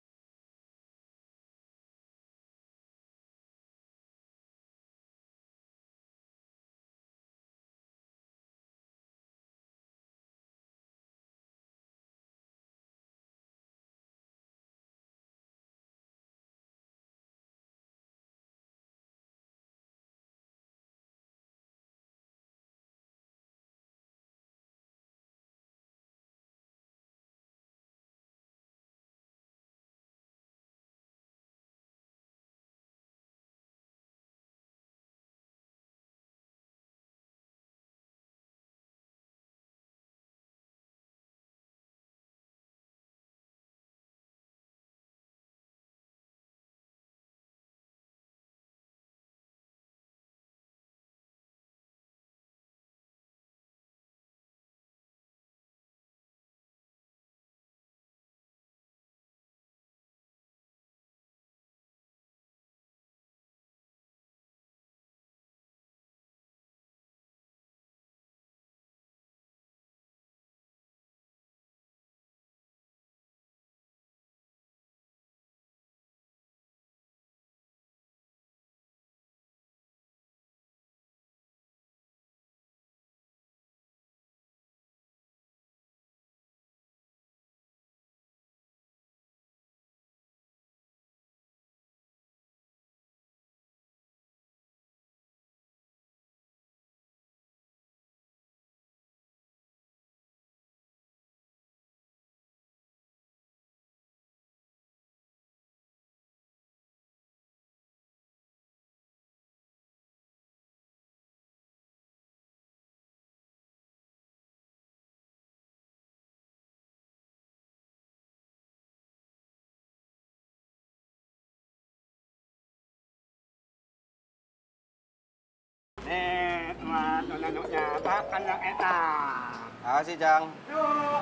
[SPEAKER 12] Mat, nonoknya makan yang enak.
[SPEAKER 1] Makasih, Cang.
[SPEAKER 12] Yuk.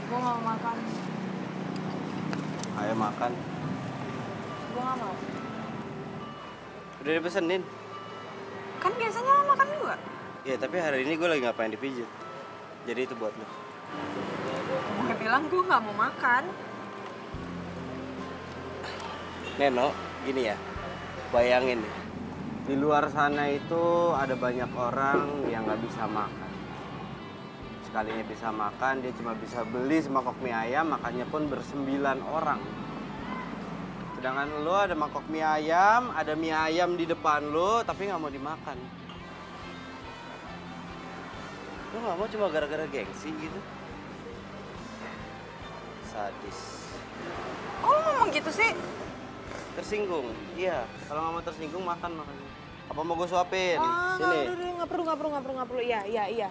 [SPEAKER 6] Gue gak mau makan.
[SPEAKER 1] Ayo makan.
[SPEAKER 6] Gue gak mau.
[SPEAKER 1] Udah dipesenin.
[SPEAKER 6] Kan biasanya lo makan juga.
[SPEAKER 1] Iya, tapi hari ini gue lagi nggak pengen dipijit. Jadi itu buat lo.
[SPEAKER 6] Gue bilang gue gak mau makan.
[SPEAKER 1] Neno, gini ya. Bayangin nih. Di luar sana itu ada banyak orang yang nggak bisa makan. Sekalinya bisa makan, dia cuma bisa beli semangkok mie ayam, makannya pun ber9 orang. Sedangkan lo ada mangkok mie ayam, ada mie ayam di depan lo, tapi nggak mau dimakan. Lo nggak mau cuma gara-gara gengsi gitu? Sadis.
[SPEAKER 6] Kok lo ngomong gitu sih?
[SPEAKER 1] Tersinggung? Iya. Kalau nggak mau tersinggung, makan makanya. Apa mau gue suapin? Sini.
[SPEAKER 6] Nggak perlu. Iya.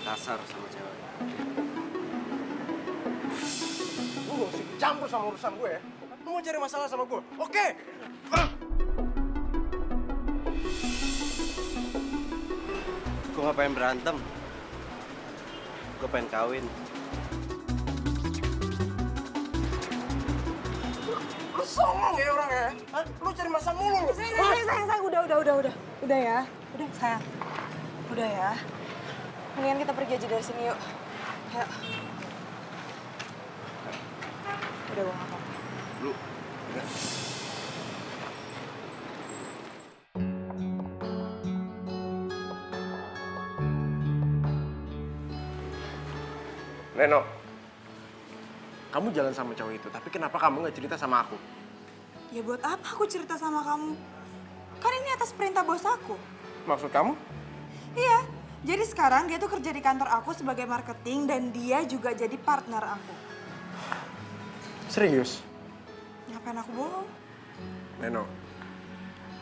[SPEAKER 7] kasar sama cewek. Lu gak usah campur sama urusan gue ya. Lu mau cari masalah sama gue? Oke.
[SPEAKER 1] Gue gak pengen berantem. Gue pengen kawin.
[SPEAKER 7] Lu songong ya orangnya. Hah? Lu cari masalah mulu lu.
[SPEAKER 6] Sayang, udah ya. Udah, sayang. Udah ya. Mendingan kita pergi aja dari sini yuk. Ayo. Udah, gue gak apa-apa.
[SPEAKER 7] Lu, udah. Reno, kamu jalan sama cowok itu, tapi kenapa kamu nggak cerita sama aku?
[SPEAKER 6] Ya buat apa aku cerita sama kamu? Kan ini atas perintah bos aku.
[SPEAKER 7] Maksud kamu?
[SPEAKER 6] Iya, jadi sekarang dia tuh kerja di kantor aku sebagai marketing dan dia juga jadi partner aku.
[SPEAKER 7] Serius?
[SPEAKER 6] Ngapain aku bohong?
[SPEAKER 7] Reno,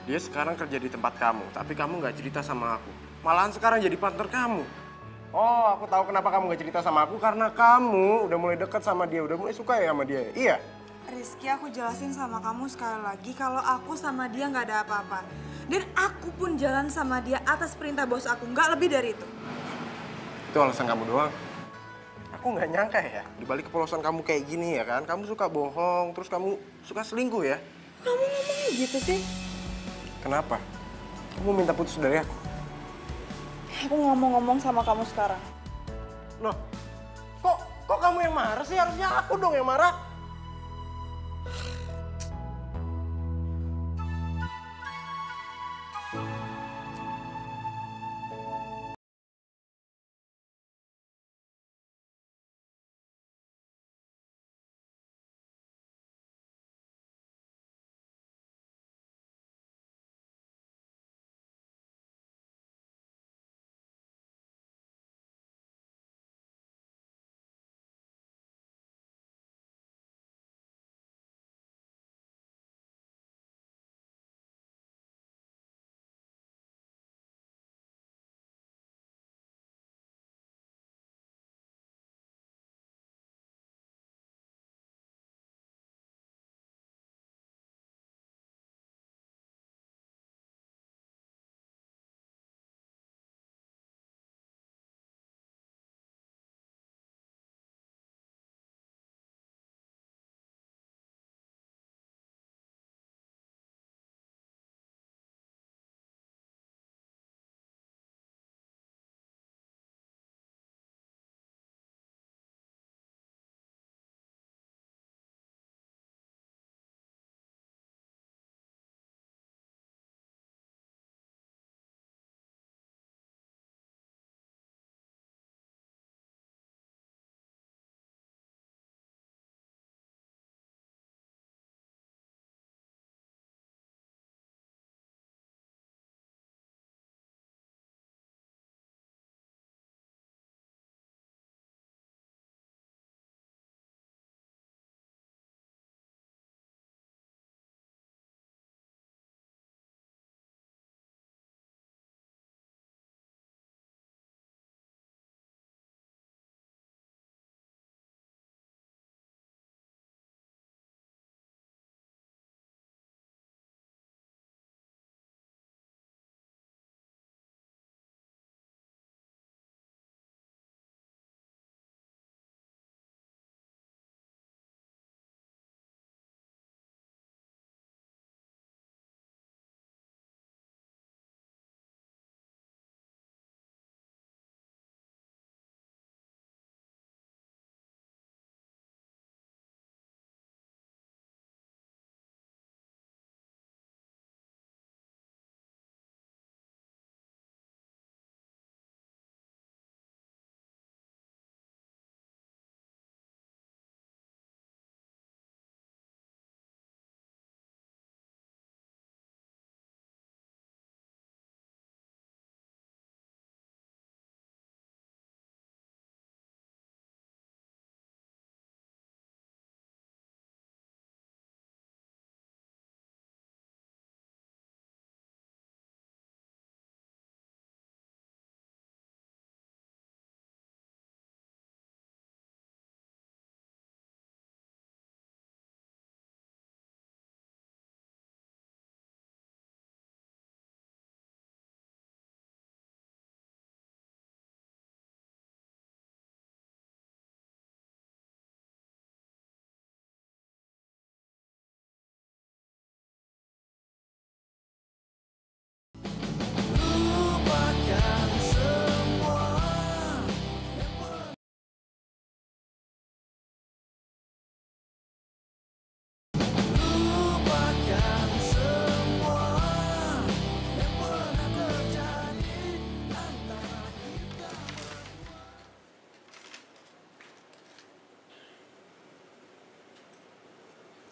[SPEAKER 7] dia sekarang kerja di tempat kamu, tapi kamu nggak cerita sama aku. Malahan sekarang jadi partner kamu. Oh, aku tahu kenapa kamu gak cerita sama aku, karena kamu udah mulai dekat sama dia, udah mulai suka ya sama dia, iya?
[SPEAKER 6] Rizky, aku jelasin sama kamu sekali lagi kalau aku sama dia nggak ada apa-apa. Dan aku pun jalan sama dia atas perintah bos aku, nggak lebih dari itu.
[SPEAKER 7] Itu alasan kamu doang. Aku nggak nyangka ya, dibalik kepolosan kamu kayak gini ya kan, kamu suka bohong, terus kamu suka selingkuh ya?
[SPEAKER 6] Kamu ngomongnya gitu sih?
[SPEAKER 7] Kenapa? Kamu minta putus dari aku?
[SPEAKER 6] Aku ngomong-ngomong sama kamu sekarang.
[SPEAKER 7] Loh, kok kamu yang marah sih? Harusnya aku dong yang marah.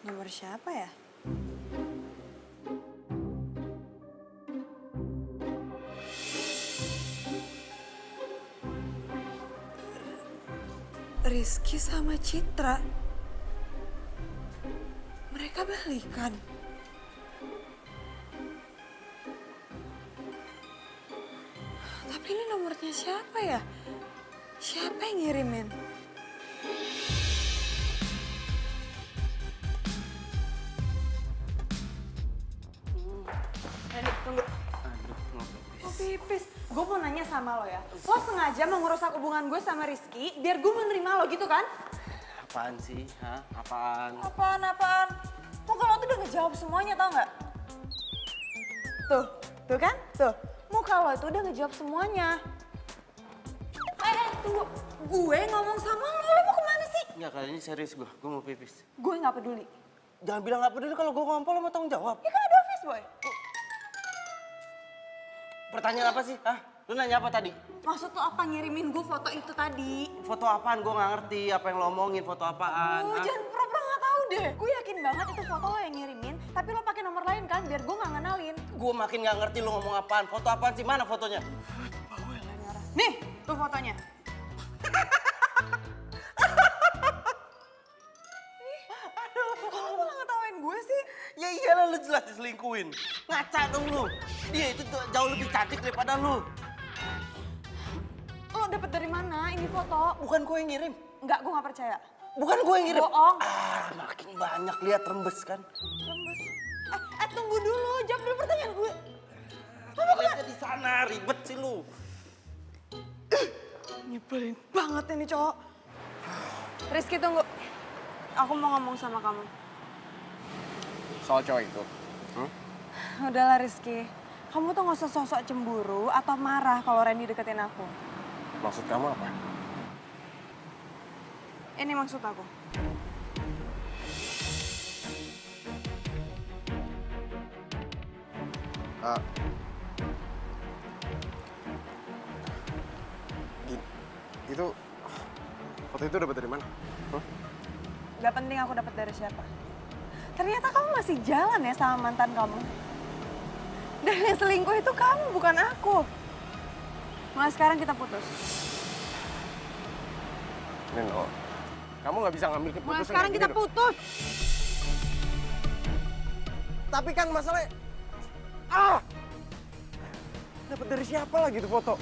[SPEAKER 6] Nomor siapa ya? Rizky sama Citra. Mereka balikan. Tapi ini nomornya siapa ya? Siapa yang ngirimin? Randy, tunggu. Oh, pipis. Gue mau nanya sama lo ya. Lo sengaja mau ngerusak hubungan gue sama Rizky biar gue menerima lo gitu kan?
[SPEAKER 1] Apaan sih? Hah? Apaan?
[SPEAKER 6] Apaan? Muka lo tuh udah ngejawab semuanya, tau nggak? Tuh kan? Tuh, muka lo itu udah ngejawab semuanya. Tunggu. Gue ngomong sama lo mau kemana sih?
[SPEAKER 1] Enggak, kali ini serius gue mau pipis.
[SPEAKER 6] Gue nggak peduli.
[SPEAKER 1] Jangan bilang nggak peduli kalau gue ngompol lo mau tanggung jawab.
[SPEAKER 6] Ya kan ada office boy.
[SPEAKER 1] Pertanyaan apa sih? Hah? Lu nanya apa tadi?
[SPEAKER 6] Maksud lo apa ngirimin gue foto itu tadi?
[SPEAKER 1] Foto apaan? Gue nggak ngerti apa yang lo omongin, foto apaan.
[SPEAKER 6] Jangan pura-pura nggak tahu deh. Gue yakin banget itu foto lo yang ngirimin, tapi lo pakai nomor lain kan biar gue nggak ngenalin.
[SPEAKER 1] Gue makin nggak ngerti lo ngomong apaan. Foto apaan sih? Mana fotonya?
[SPEAKER 6] Nih, tuh fotonya. Kok lo malah ngetawain gue sih?
[SPEAKER 1] Ya iyalah, lu jelas diselingkuhin. Ngaca dong lu. Dia itu jauh lebih cantik daripada lu.
[SPEAKER 6] Lo dapet dari mana ini foto?
[SPEAKER 1] Bukan gue yang ngirim.
[SPEAKER 6] Enggak, gue nggak percaya.
[SPEAKER 1] Bukan gue yang ngirim.
[SPEAKER 6] Bohong.
[SPEAKER 1] Makin banyak lihat rembes kan.
[SPEAKER 6] Rembes. Tunggu dulu, jawab dulu pertanyaan gue.
[SPEAKER 1] Lihatnya di sana, ribet sih lu.
[SPEAKER 6] Nyebelin banget ini cowok. Rizky, tunggu. Aku mau ngomong sama kamu.
[SPEAKER 7] Soal cowok itu?
[SPEAKER 6] Udahlah Rizky, kamu tuh gak usah sosok cemburu atau marah kalau Randy deketin aku.
[SPEAKER 7] Maksud kamu apa?
[SPEAKER 6] Ini maksud aku.
[SPEAKER 7] Itu foto itu dapat dari mana?
[SPEAKER 6] Gak penting aku dapat dari siapa. Ternyata kamu masih jalan ya sama mantan kamu. Dan yang selingkuh itu kamu, bukan aku. Mulai sekarang kita putus.
[SPEAKER 7] Nino, kamu nggak bisa ngambil keputusan.
[SPEAKER 6] Mulai sekarang kita putus.
[SPEAKER 7] Tapi kan masalahnya... Dapat dari siapa lagi tuh foto?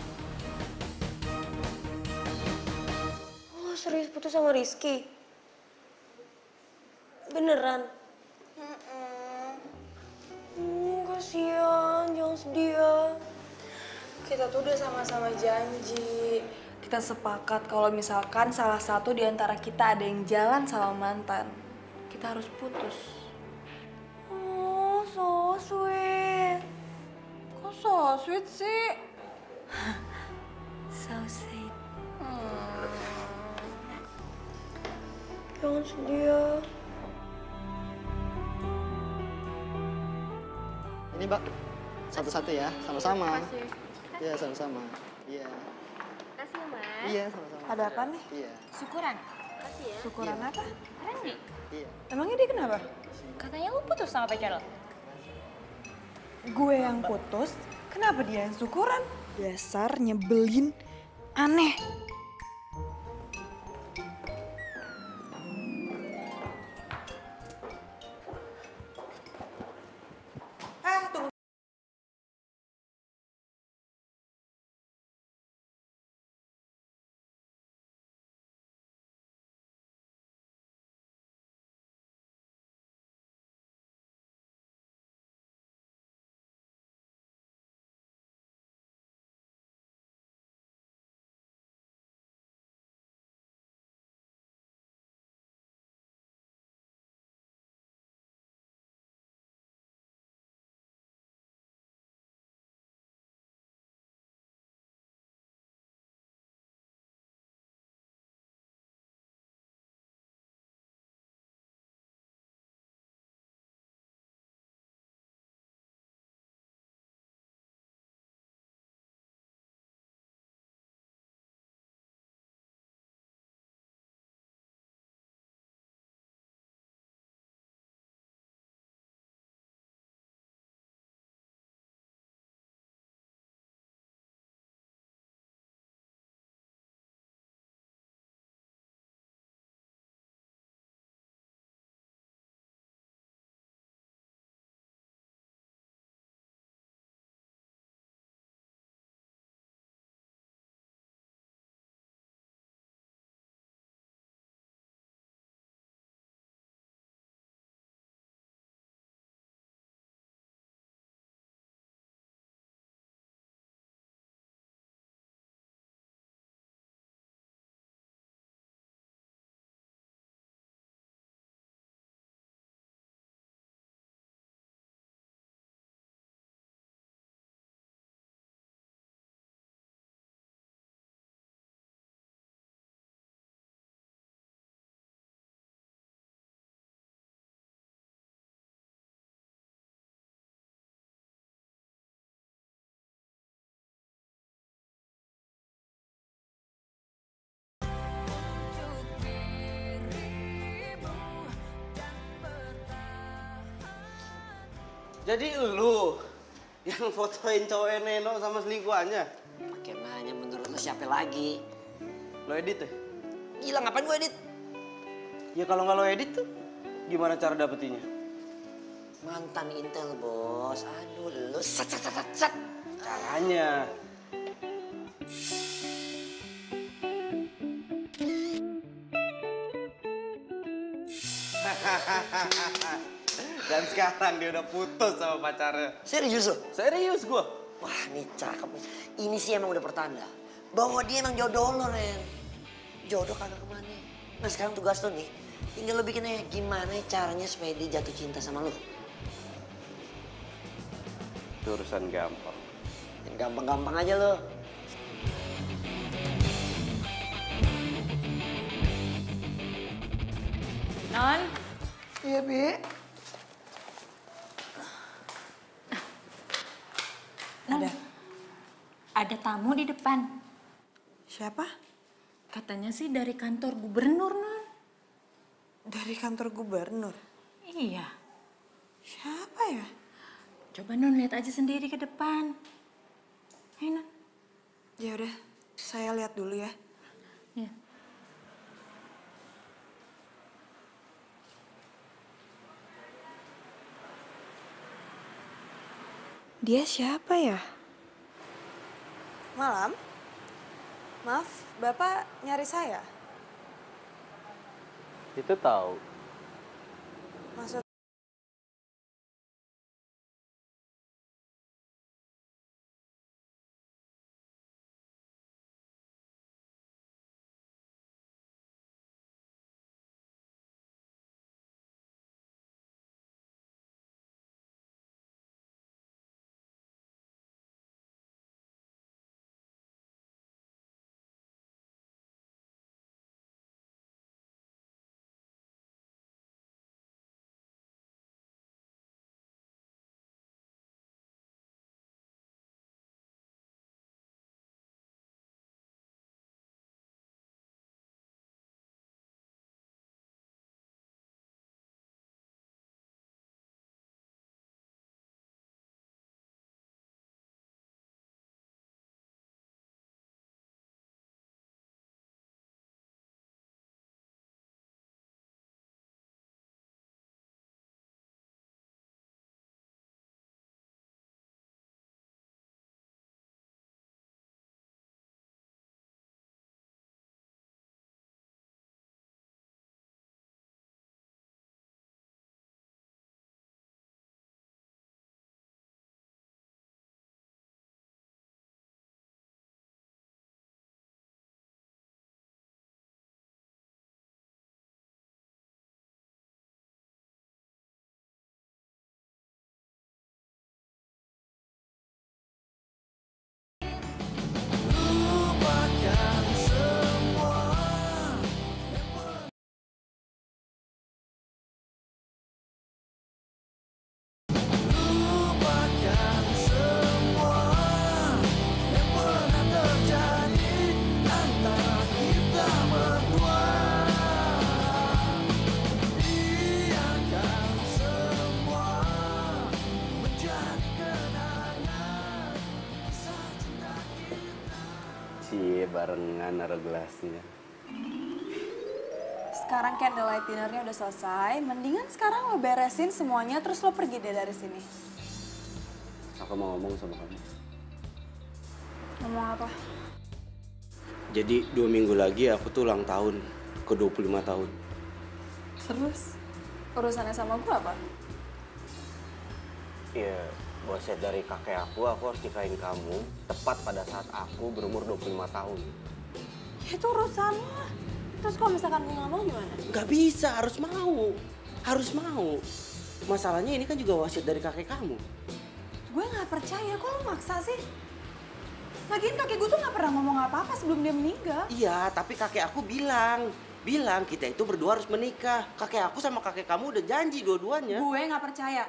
[SPEAKER 13] Lo serius putus sama Rizky? Beneran? Kasian, jangan sedih ya.
[SPEAKER 6] Kita tuh udah sama-sama janji. Kita sepakat kalau misalkan salah satu di antara kita ada yang jalan sama mantan, kita harus putus.
[SPEAKER 13] Oh, so sweet.
[SPEAKER 6] Kok so sweet sih?
[SPEAKER 13] So sweet. Jangan sedih ya.
[SPEAKER 14] Ini Mbak, satu-satu ya, sama-sama.
[SPEAKER 2] Terima kasih.
[SPEAKER 14] Iya, sama-sama. Iya.
[SPEAKER 2] Kasih Mas.
[SPEAKER 14] Iya, sama-sama.
[SPEAKER 6] Ada apa nih?
[SPEAKER 14] Iya.
[SPEAKER 2] Syukuran. Kasih ya.
[SPEAKER 6] Syukuran apa?
[SPEAKER 2] Randy.
[SPEAKER 14] Iya.
[SPEAKER 6] Emangnya dia kenapa?
[SPEAKER 2] Katanya lu putus sama pacar lo.
[SPEAKER 6] Gue yang putus, kenapa dia yang syukuran? Dasar nyebelin, aneh.
[SPEAKER 1] Jadi lu yang fotoin cowok Neno sama selingkuhannya?
[SPEAKER 5] Pakai nanya menurut lo siapa lagi?
[SPEAKER 1] Lo edit ya?
[SPEAKER 5] Gila ngapain gue edit?
[SPEAKER 1] Ya kalau nggak lo edit tuh gimana cara dapetinnya?
[SPEAKER 5] Mantan Intel bos. Aduh lu sat.
[SPEAKER 1] Caranya. Dan sekarang dia udah putus sama pacarnya.
[SPEAKER 5] Serius lo?
[SPEAKER 1] Serius gua.
[SPEAKER 5] Wah ini cakep nih. Ini sih emang udah pertanda bahwa dia emang jodoh lo, Ren. Jodoh kagak kemana. Nah sekarang tugas lo nih, tinggal lo bikinnya gimana caranya supaya dia jatuh cinta sama lo.
[SPEAKER 1] Itu urusan gampang.
[SPEAKER 5] Yang gampang-gampang aja lo.
[SPEAKER 9] Non.
[SPEAKER 6] Iya, Bi.
[SPEAKER 15] Ada tamu di depan.
[SPEAKER 6] Siapa?
[SPEAKER 15] Katanya sih dari kantor gubernur, Non.
[SPEAKER 6] Dari kantor gubernur?
[SPEAKER 15] Iya.
[SPEAKER 6] Siapa ya?
[SPEAKER 15] Coba Non lihat aja sendiri ke depan. Ayo, Non.
[SPEAKER 6] Ya udah, saya lihat dulu ya.
[SPEAKER 15] Ya.
[SPEAKER 6] Dia siapa ya? Malam? Maaf, Bapak nyari saya?
[SPEAKER 1] Itu tahu.
[SPEAKER 6] Maksud
[SPEAKER 1] Cie barengan naruh gelasnya.
[SPEAKER 6] sekarang candlelight dinnernya udah selesai, mendingan sekarang lo beresin semuanya terus lo pergi deh dari sini.
[SPEAKER 1] Aku mau ngomong sama kamu.
[SPEAKER 6] Ngomong apa?
[SPEAKER 1] Jadi 2 minggu lagi aku tuh ulang tahun ke 25 tahun.
[SPEAKER 6] Terus urusannya sama gue apa?
[SPEAKER 1] Iya, wasiat dari kakek aku harus nikahin kamu tepat pada saat aku berumur 25 tahun.
[SPEAKER 6] Ya itu urusan lo. Terus kalau misalkan gue nggak mau gimana?
[SPEAKER 1] Gak bisa, harus mau. Harus mau. Masalahnya ini kan juga wasiat dari kakek kamu.
[SPEAKER 6] Gue nggak percaya, kok lo maksa sih? Lagian kakek gue tuh nggak pernah ngomong apa-apa sebelum dia meninggal.
[SPEAKER 1] Iya, tapi kakek aku bilang kita itu berdua harus menikah. Kakek aku sama kakek kamu udah janji dua-duanya.
[SPEAKER 6] Gue nggak percaya.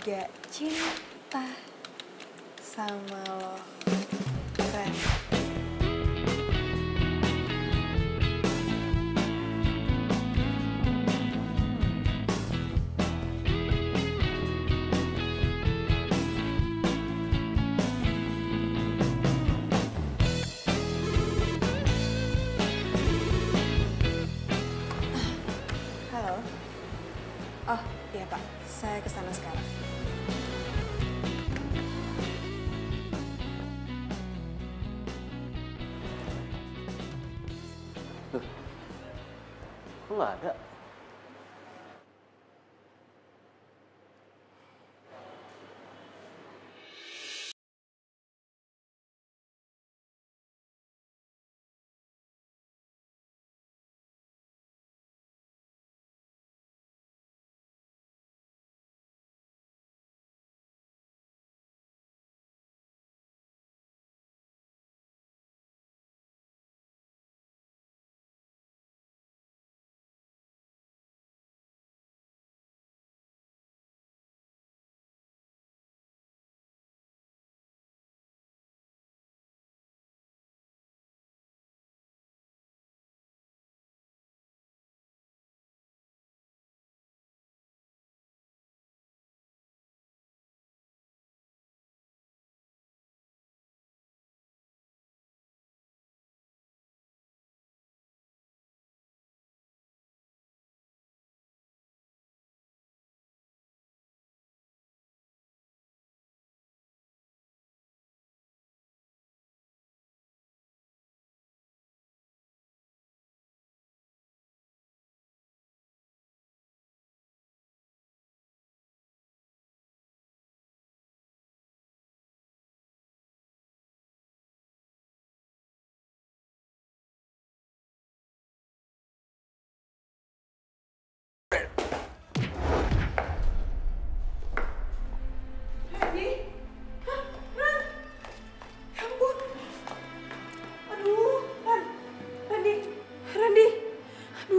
[SPEAKER 6] juga cinta sama lo, Ren. Halo. Oh, iya Pak. Saya kesana sekarang.
[SPEAKER 1] Kok nggak ada?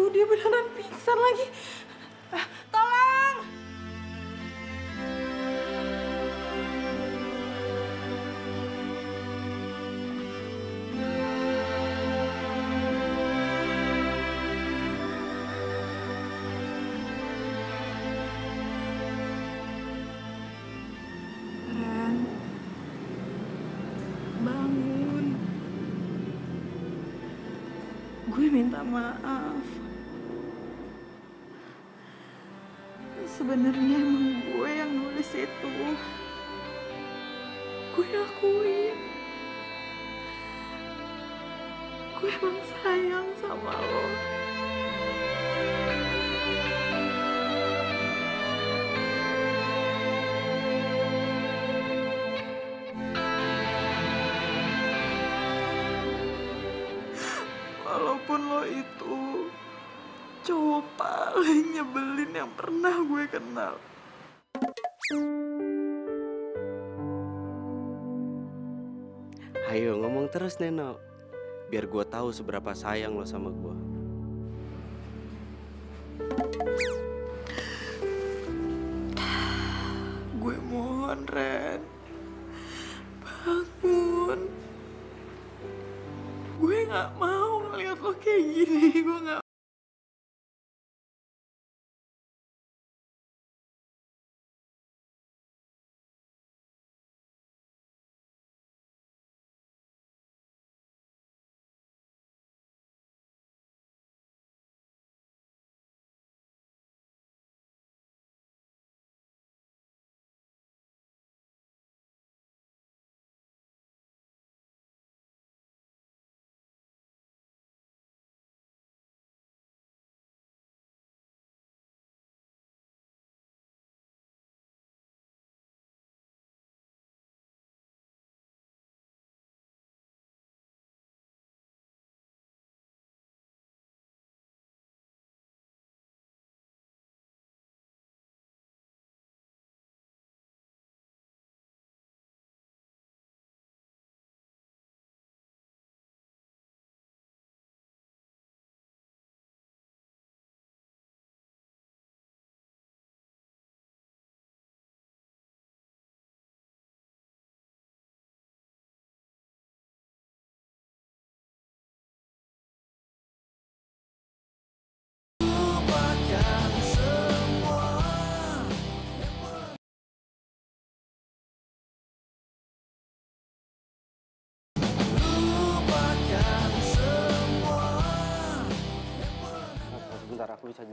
[SPEAKER 6] Dia beneran pingsan lagi. Tolong! Ren, bangun. Gue minta maaf. Sebenarnya emang gue yang nulis itu. Gue akuin. Gue emang sayang sama lo. Walaupun lo itu cowok paling nyebelin yang pernah gue kenal.
[SPEAKER 1] Ayo ngomong terus Neno, biar gue tahu seberapa sayang lo sama gue.
[SPEAKER 6] Gue mohon Ren, bangun. Gue nggak mau ngeliat lo kayak gini. Gue nggak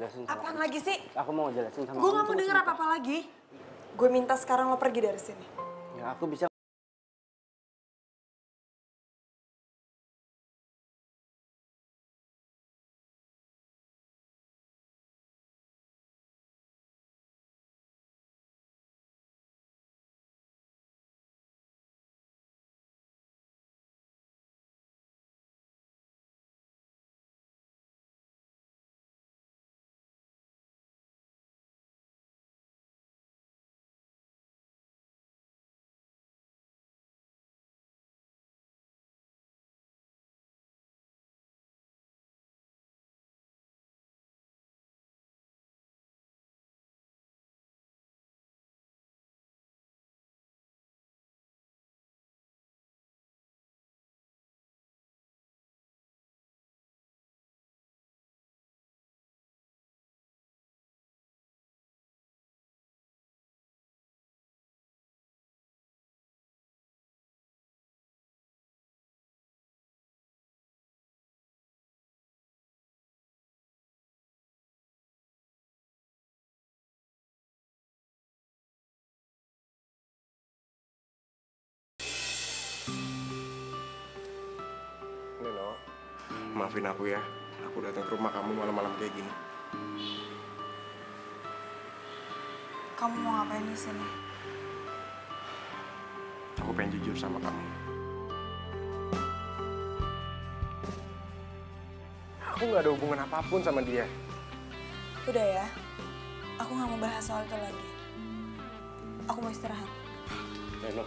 [SPEAKER 1] ngejelasin sama
[SPEAKER 6] Apaan
[SPEAKER 1] kamu.
[SPEAKER 6] lagi sih?
[SPEAKER 1] Aku mau ngejelasin sama
[SPEAKER 6] Gue
[SPEAKER 1] kamu.
[SPEAKER 6] gak mau denger apa-apa lagi. Gue minta sekarang lo pergi dari sini.
[SPEAKER 1] Ya aku bisa.
[SPEAKER 7] Nino, maafin aku ya. Aku datang ke rumah kamu malam-malam kayak gini.
[SPEAKER 6] Kamu mau ngapain di sini?
[SPEAKER 7] Aku pengen jujur sama kamu. Aku nggak ada hubungan apapun sama dia.
[SPEAKER 6] Udah ya, aku gak mau bahas soal itu lagi. Aku mau istirahat.
[SPEAKER 7] Nino,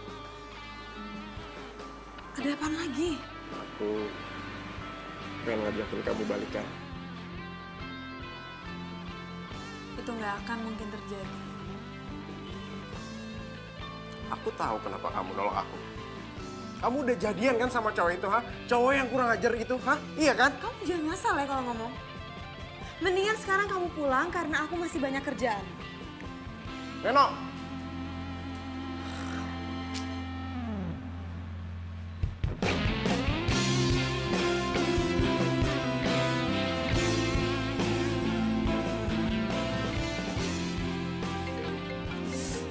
[SPEAKER 6] Ada apaan lagi?
[SPEAKER 7] aku pengen ngajakin kamu balikan.
[SPEAKER 6] Itu gak akan mungkin terjadi.
[SPEAKER 7] Aku tahu kenapa kamu nolak aku. Kamu udah jadian kan sama cowok itu, ha? Cowok yang kurang ajar itu, ha? Iya kan?
[SPEAKER 6] Kamu jangan ngasal ya kalau ngomong. Mendingan sekarang kamu pulang karena aku masih banyak kerjaan.
[SPEAKER 7] Neno!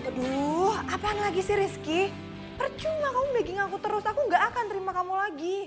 [SPEAKER 6] Aduh, apaan lagi sih Rizky? Percuma kamu begging aku terus, aku gak akan terima kamu lagi.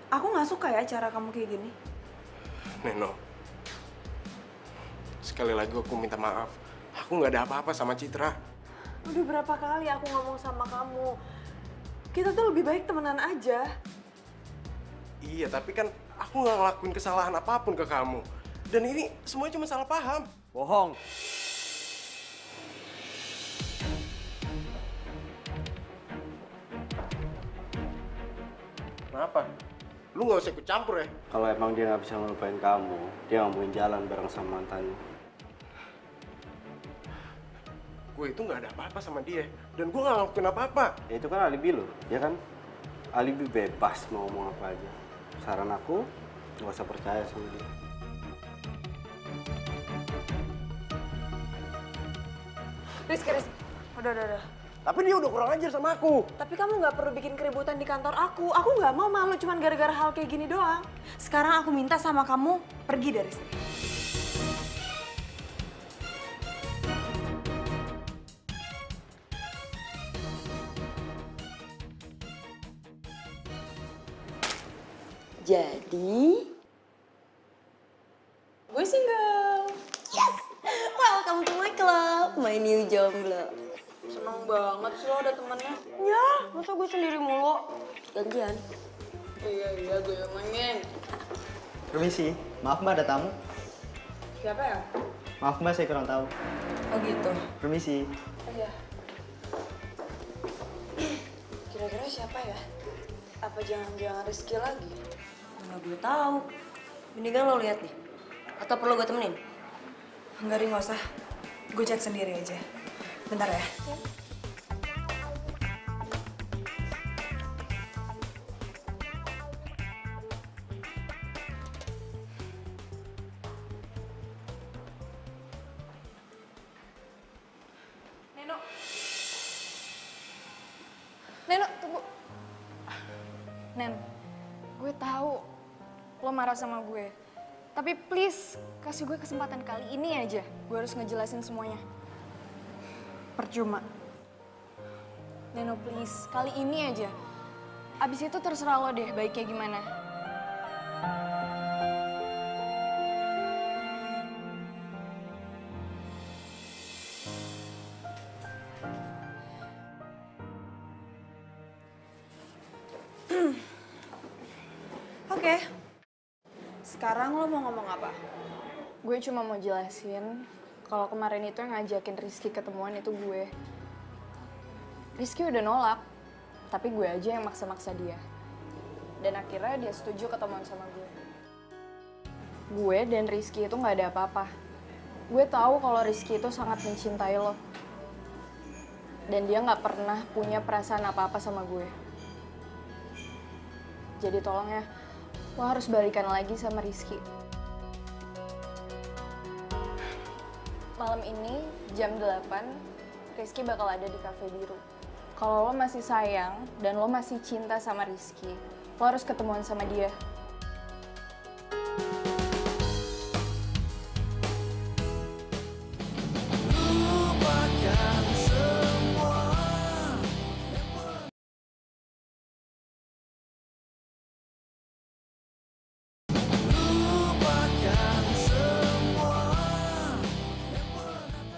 [SPEAKER 6] Aku gak suka ya cara kamu kayak gini.
[SPEAKER 7] Neno, sekali lagi aku minta maaf. Aku nggak ada apa-apa sama Citra.
[SPEAKER 6] Udah berapa kali aku ngomong sama kamu. Kita tuh lebih baik temenan aja.
[SPEAKER 7] Iya, tapi kan aku nggak ngelakuin kesalahan apapun ke kamu. Dan ini semuanya cuma salah paham.
[SPEAKER 1] Bohong.
[SPEAKER 7] Kenapa? Lu nggak usah ikut campur ya.
[SPEAKER 1] Kalau emang dia nggak bisa ngelupain kamu, dia nggak mungkin jalan bareng sama mantannya.
[SPEAKER 7] Gue itu nggak ada apa-apa sama dia. Dan gue nggak ngelakuin apa-apa.
[SPEAKER 1] Ya itu kan alibi lo, ya kan? Alibi bebas mau ngomong apa aja. Saran aku, nggak usah percaya sama dia.
[SPEAKER 6] Rizky, udah.
[SPEAKER 7] Tapi dia udah kurang ajar sama aku.
[SPEAKER 6] Tapi kamu nggak perlu bikin keributan di kantor aku. Aku nggak mau malu cuman gara-gara hal kayak gini doang. Sekarang aku minta sama kamu pergi dari sini.
[SPEAKER 13] Jadi,
[SPEAKER 6] gue single.
[SPEAKER 13] Yes! Welcome to my club, my new jomblo.
[SPEAKER 6] Seneng banget sih lo ada temennya.
[SPEAKER 13] Ya, masa gue sendiri mulu? Gantian.
[SPEAKER 6] Iya, gue yang main.
[SPEAKER 14] Permisi, maaf Mbak ada tamu.
[SPEAKER 6] Siapa ya?
[SPEAKER 14] Maaf Mbak, saya kurang tahu.
[SPEAKER 6] Oh gitu.
[SPEAKER 14] Permisi.
[SPEAKER 6] Oh iya. Kira-kira siapa ya? Apa jangan-jangan Rizky lagi?
[SPEAKER 13] Mana gue tahu. Mendingan lo lihat nih. Atau perlu gue temenin?
[SPEAKER 6] Enggak, Ri, nggak usah. Gue cek sendiri aja. Bentar ya.
[SPEAKER 9] Neno, tunggu. Nen, gue tahu lo marah sama gue. Tapi please, kasih gue kesempatan kali ini aja. Gue harus ngejelasin semuanya.
[SPEAKER 6] Percuma.
[SPEAKER 9] Neno, please, kali ini aja. Abis itu terserah lo deh baiknya gimana.
[SPEAKER 6] Oke. Sekarang lo mau ngomong apa?
[SPEAKER 9] Gue cuma mau jelasin kalau kemarin itu yang ngajakin Rizky ketemuan itu gue. Rizky udah nolak, tapi gue aja yang maksa-maksa dia. Dan akhirnya dia setuju ketemuan sama gue. Gue dan Rizky itu nggak ada apa-apa. Gue tahu kalau Rizky itu sangat mencintai lo. Dan dia nggak pernah punya perasaan apa-apa sama gue. Jadi tolong ya, lo harus balikan lagi sama Rizky. Malam ini, jam 8, Rizky bakal ada di Cafe Biru. Kalau lo masih sayang dan lo masih cinta sama Rizky, lo harus ketemuan sama dia.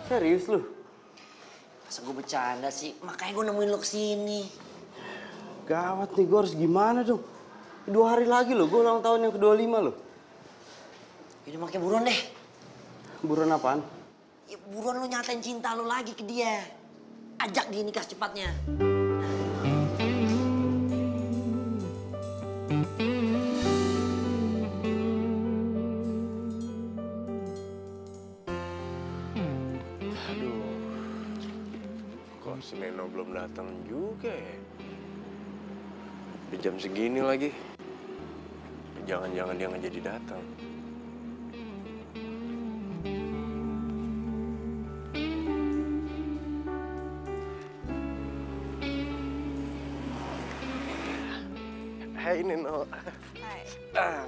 [SPEAKER 1] Serius lu?
[SPEAKER 5] Masa gue bercanda sih? Makanya gue nemuin lo kesini.
[SPEAKER 1] Gawat nih, gue harus gimana dong? 2 hari lagi loh, gue ulang tahun yang ke-25 loh.
[SPEAKER 5] Ini makanya buruan deh.
[SPEAKER 1] Buruan apaan?
[SPEAKER 5] Ya, buruan lo nyatain cinta lo lagi ke dia. Ajak dia nikah secepatnya.
[SPEAKER 7] Si Neno belum datang juga ya. Di jam segini lagi. Jangan-jangan dia nggak jadi datang. Hai Neno. Hai.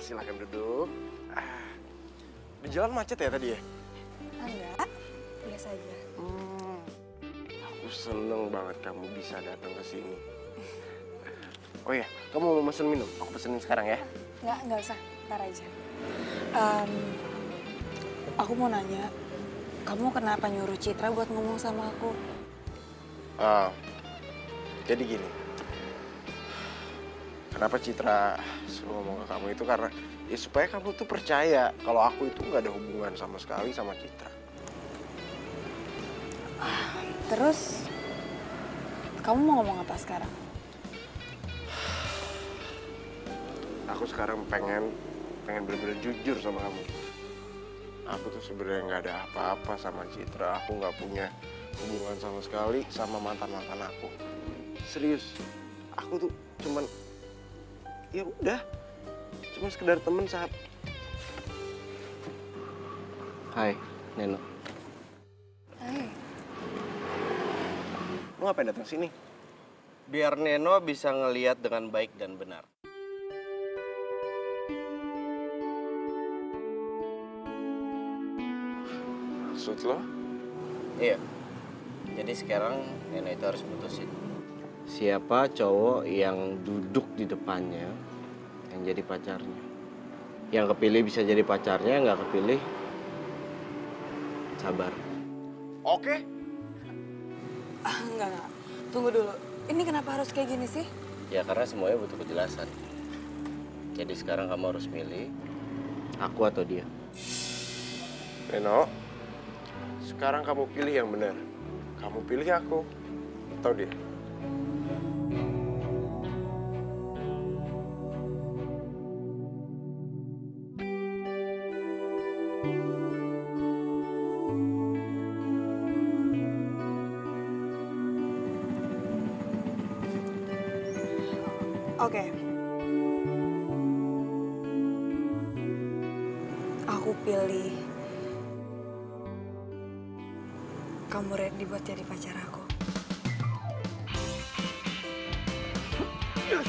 [SPEAKER 7] Silakan duduk. Di jalan macet ya tadi ya?
[SPEAKER 6] Enggak, biasa aja.
[SPEAKER 7] Aku seneng banget kamu bisa datang ke sini. Oh iya, kamu mau pesen minum? Aku pesenin sekarang ya.
[SPEAKER 6] Enggak usah, ntar aja. Aku mau nanya, kamu kenapa nyuruh Citra buat ngomong sama aku?
[SPEAKER 7] Jadi gini, kenapa Citra suruh ngomong ke kamu itu karena ya supaya kamu tuh percaya kalau aku itu nggak ada hubungan sama sekali sama Citra.
[SPEAKER 6] Terus, kamu mau ngomong apa sekarang?
[SPEAKER 7] Aku sekarang pengen bener-bener jujur sama kamu. Aku tuh sebenarnya nggak ada apa-apa sama Citra. Aku nggak punya hubungan sama sekali sama mantan-mantan aku. Serius, aku tuh cuman Ya udah, cuma sekedar temen saat.
[SPEAKER 1] Hai, Neno.
[SPEAKER 9] Hai.
[SPEAKER 7] Lu ngapain datang sini?
[SPEAKER 1] Biar Neno bisa ngelihat dengan baik dan benar.
[SPEAKER 7] Maksud lo?
[SPEAKER 1] Iya. Jadi sekarang Neno itu harus putusin. Siapa cowok yang duduk di depannya yang jadi pacarnya. Yang kepilih bisa jadi pacarnya, nggak kepilih sabar.
[SPEAKER 7] Oke.
[SPEAKER 6] Enggak. Tunggu dulu. Ini kenapa harus kayak gini sih?
[SPEAKER 1] Ya karena semuanya butuh kejelasan. Jadi sekarang kamu harus milih aku atau dia.
[SPEAKER 7] Neno, sekarang kamu pilih yang benar. Kamu pilih aku atau dia.
[SPEAKER 6] Oke. Aku pilih kamu ready buat jadi pacar aku.
[SPEAKER 1] Yes.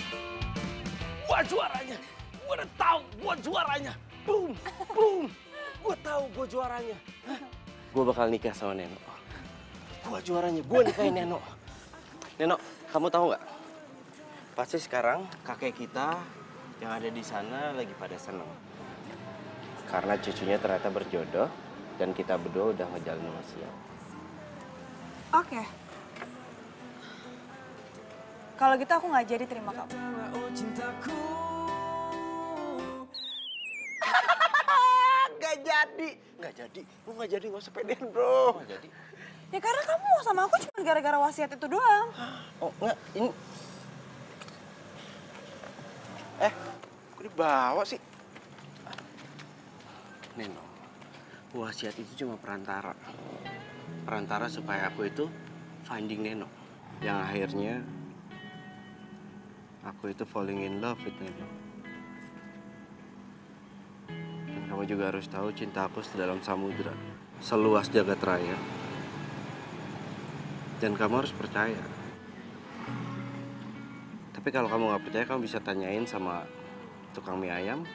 [SPEAKER 1] Gua juaranya. Gua udah tahu gua juaranya. Boom, boom. Gua tahu gua juaranya. Gua bakal nikah sama Neno. Gua juaranya. Gua nikahin Neno. Neno, kamu tahu nggak? Pasti sekarang kakek kita yang ada di sana lagi pada seneng. Karena cucunya ternyata berjodoh dan kita berdua udah ngejalin wasiat.
[SPEAKER 6] Oke. Kalau gitu aku nggak jadi terima kamu.
[SPEAKER 7] Gak jadi. Lu gak jadi, gak usah pedean bro.
[SPEAKER 1] Gak jadi.
[SPEAKER 6] Ya karena kamu mau sama aku cuma gara-gara wasiat itu doang.
[SPEAKER 1] Oh enggak, ini...
[SPEAKER 7] Kok dibawa sih?
[SPEAKER 1] Neno, wasiat itu cuma perantara. Perantara supaya aku itu finding Neno. Yang akhirnya aku itu falling in love with Neno. Dan kamu juga harus tahu cinta aku sedalam samudra, seluas jagat raya. Dan kamu harus percaya. Tapi kalau kamu nggak percaya, kamu bisa tanyain sama tukang mie ayam,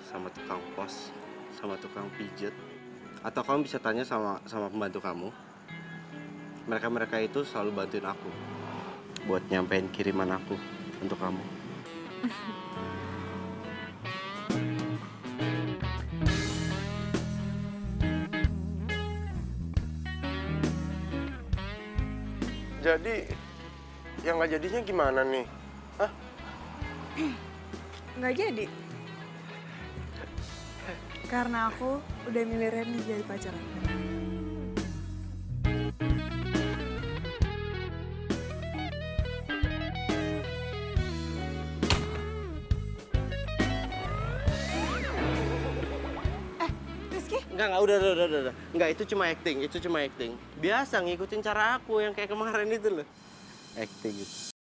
[SPEAKER 1] sama tukang pos, sama tukang pijet. Atau kamu bisa tanya sama pembantu kamu. Mereka itu selalu bantuin aku buat nyampein kiriman aku untuk kamu.
[SPEAKER 7] Jadi, yang gak jadinya gimana nih? Hah?
[SPEAKER 6] Nggak jadi. Karena aku udah milih Randy jadi pacar aku. Rizky?
[SPEAKER 1] Enggak, udah. Enggak, itu cuma acting. Biasa ngikutin cara aku yang kayak kemarin itu loh. Acting gitu.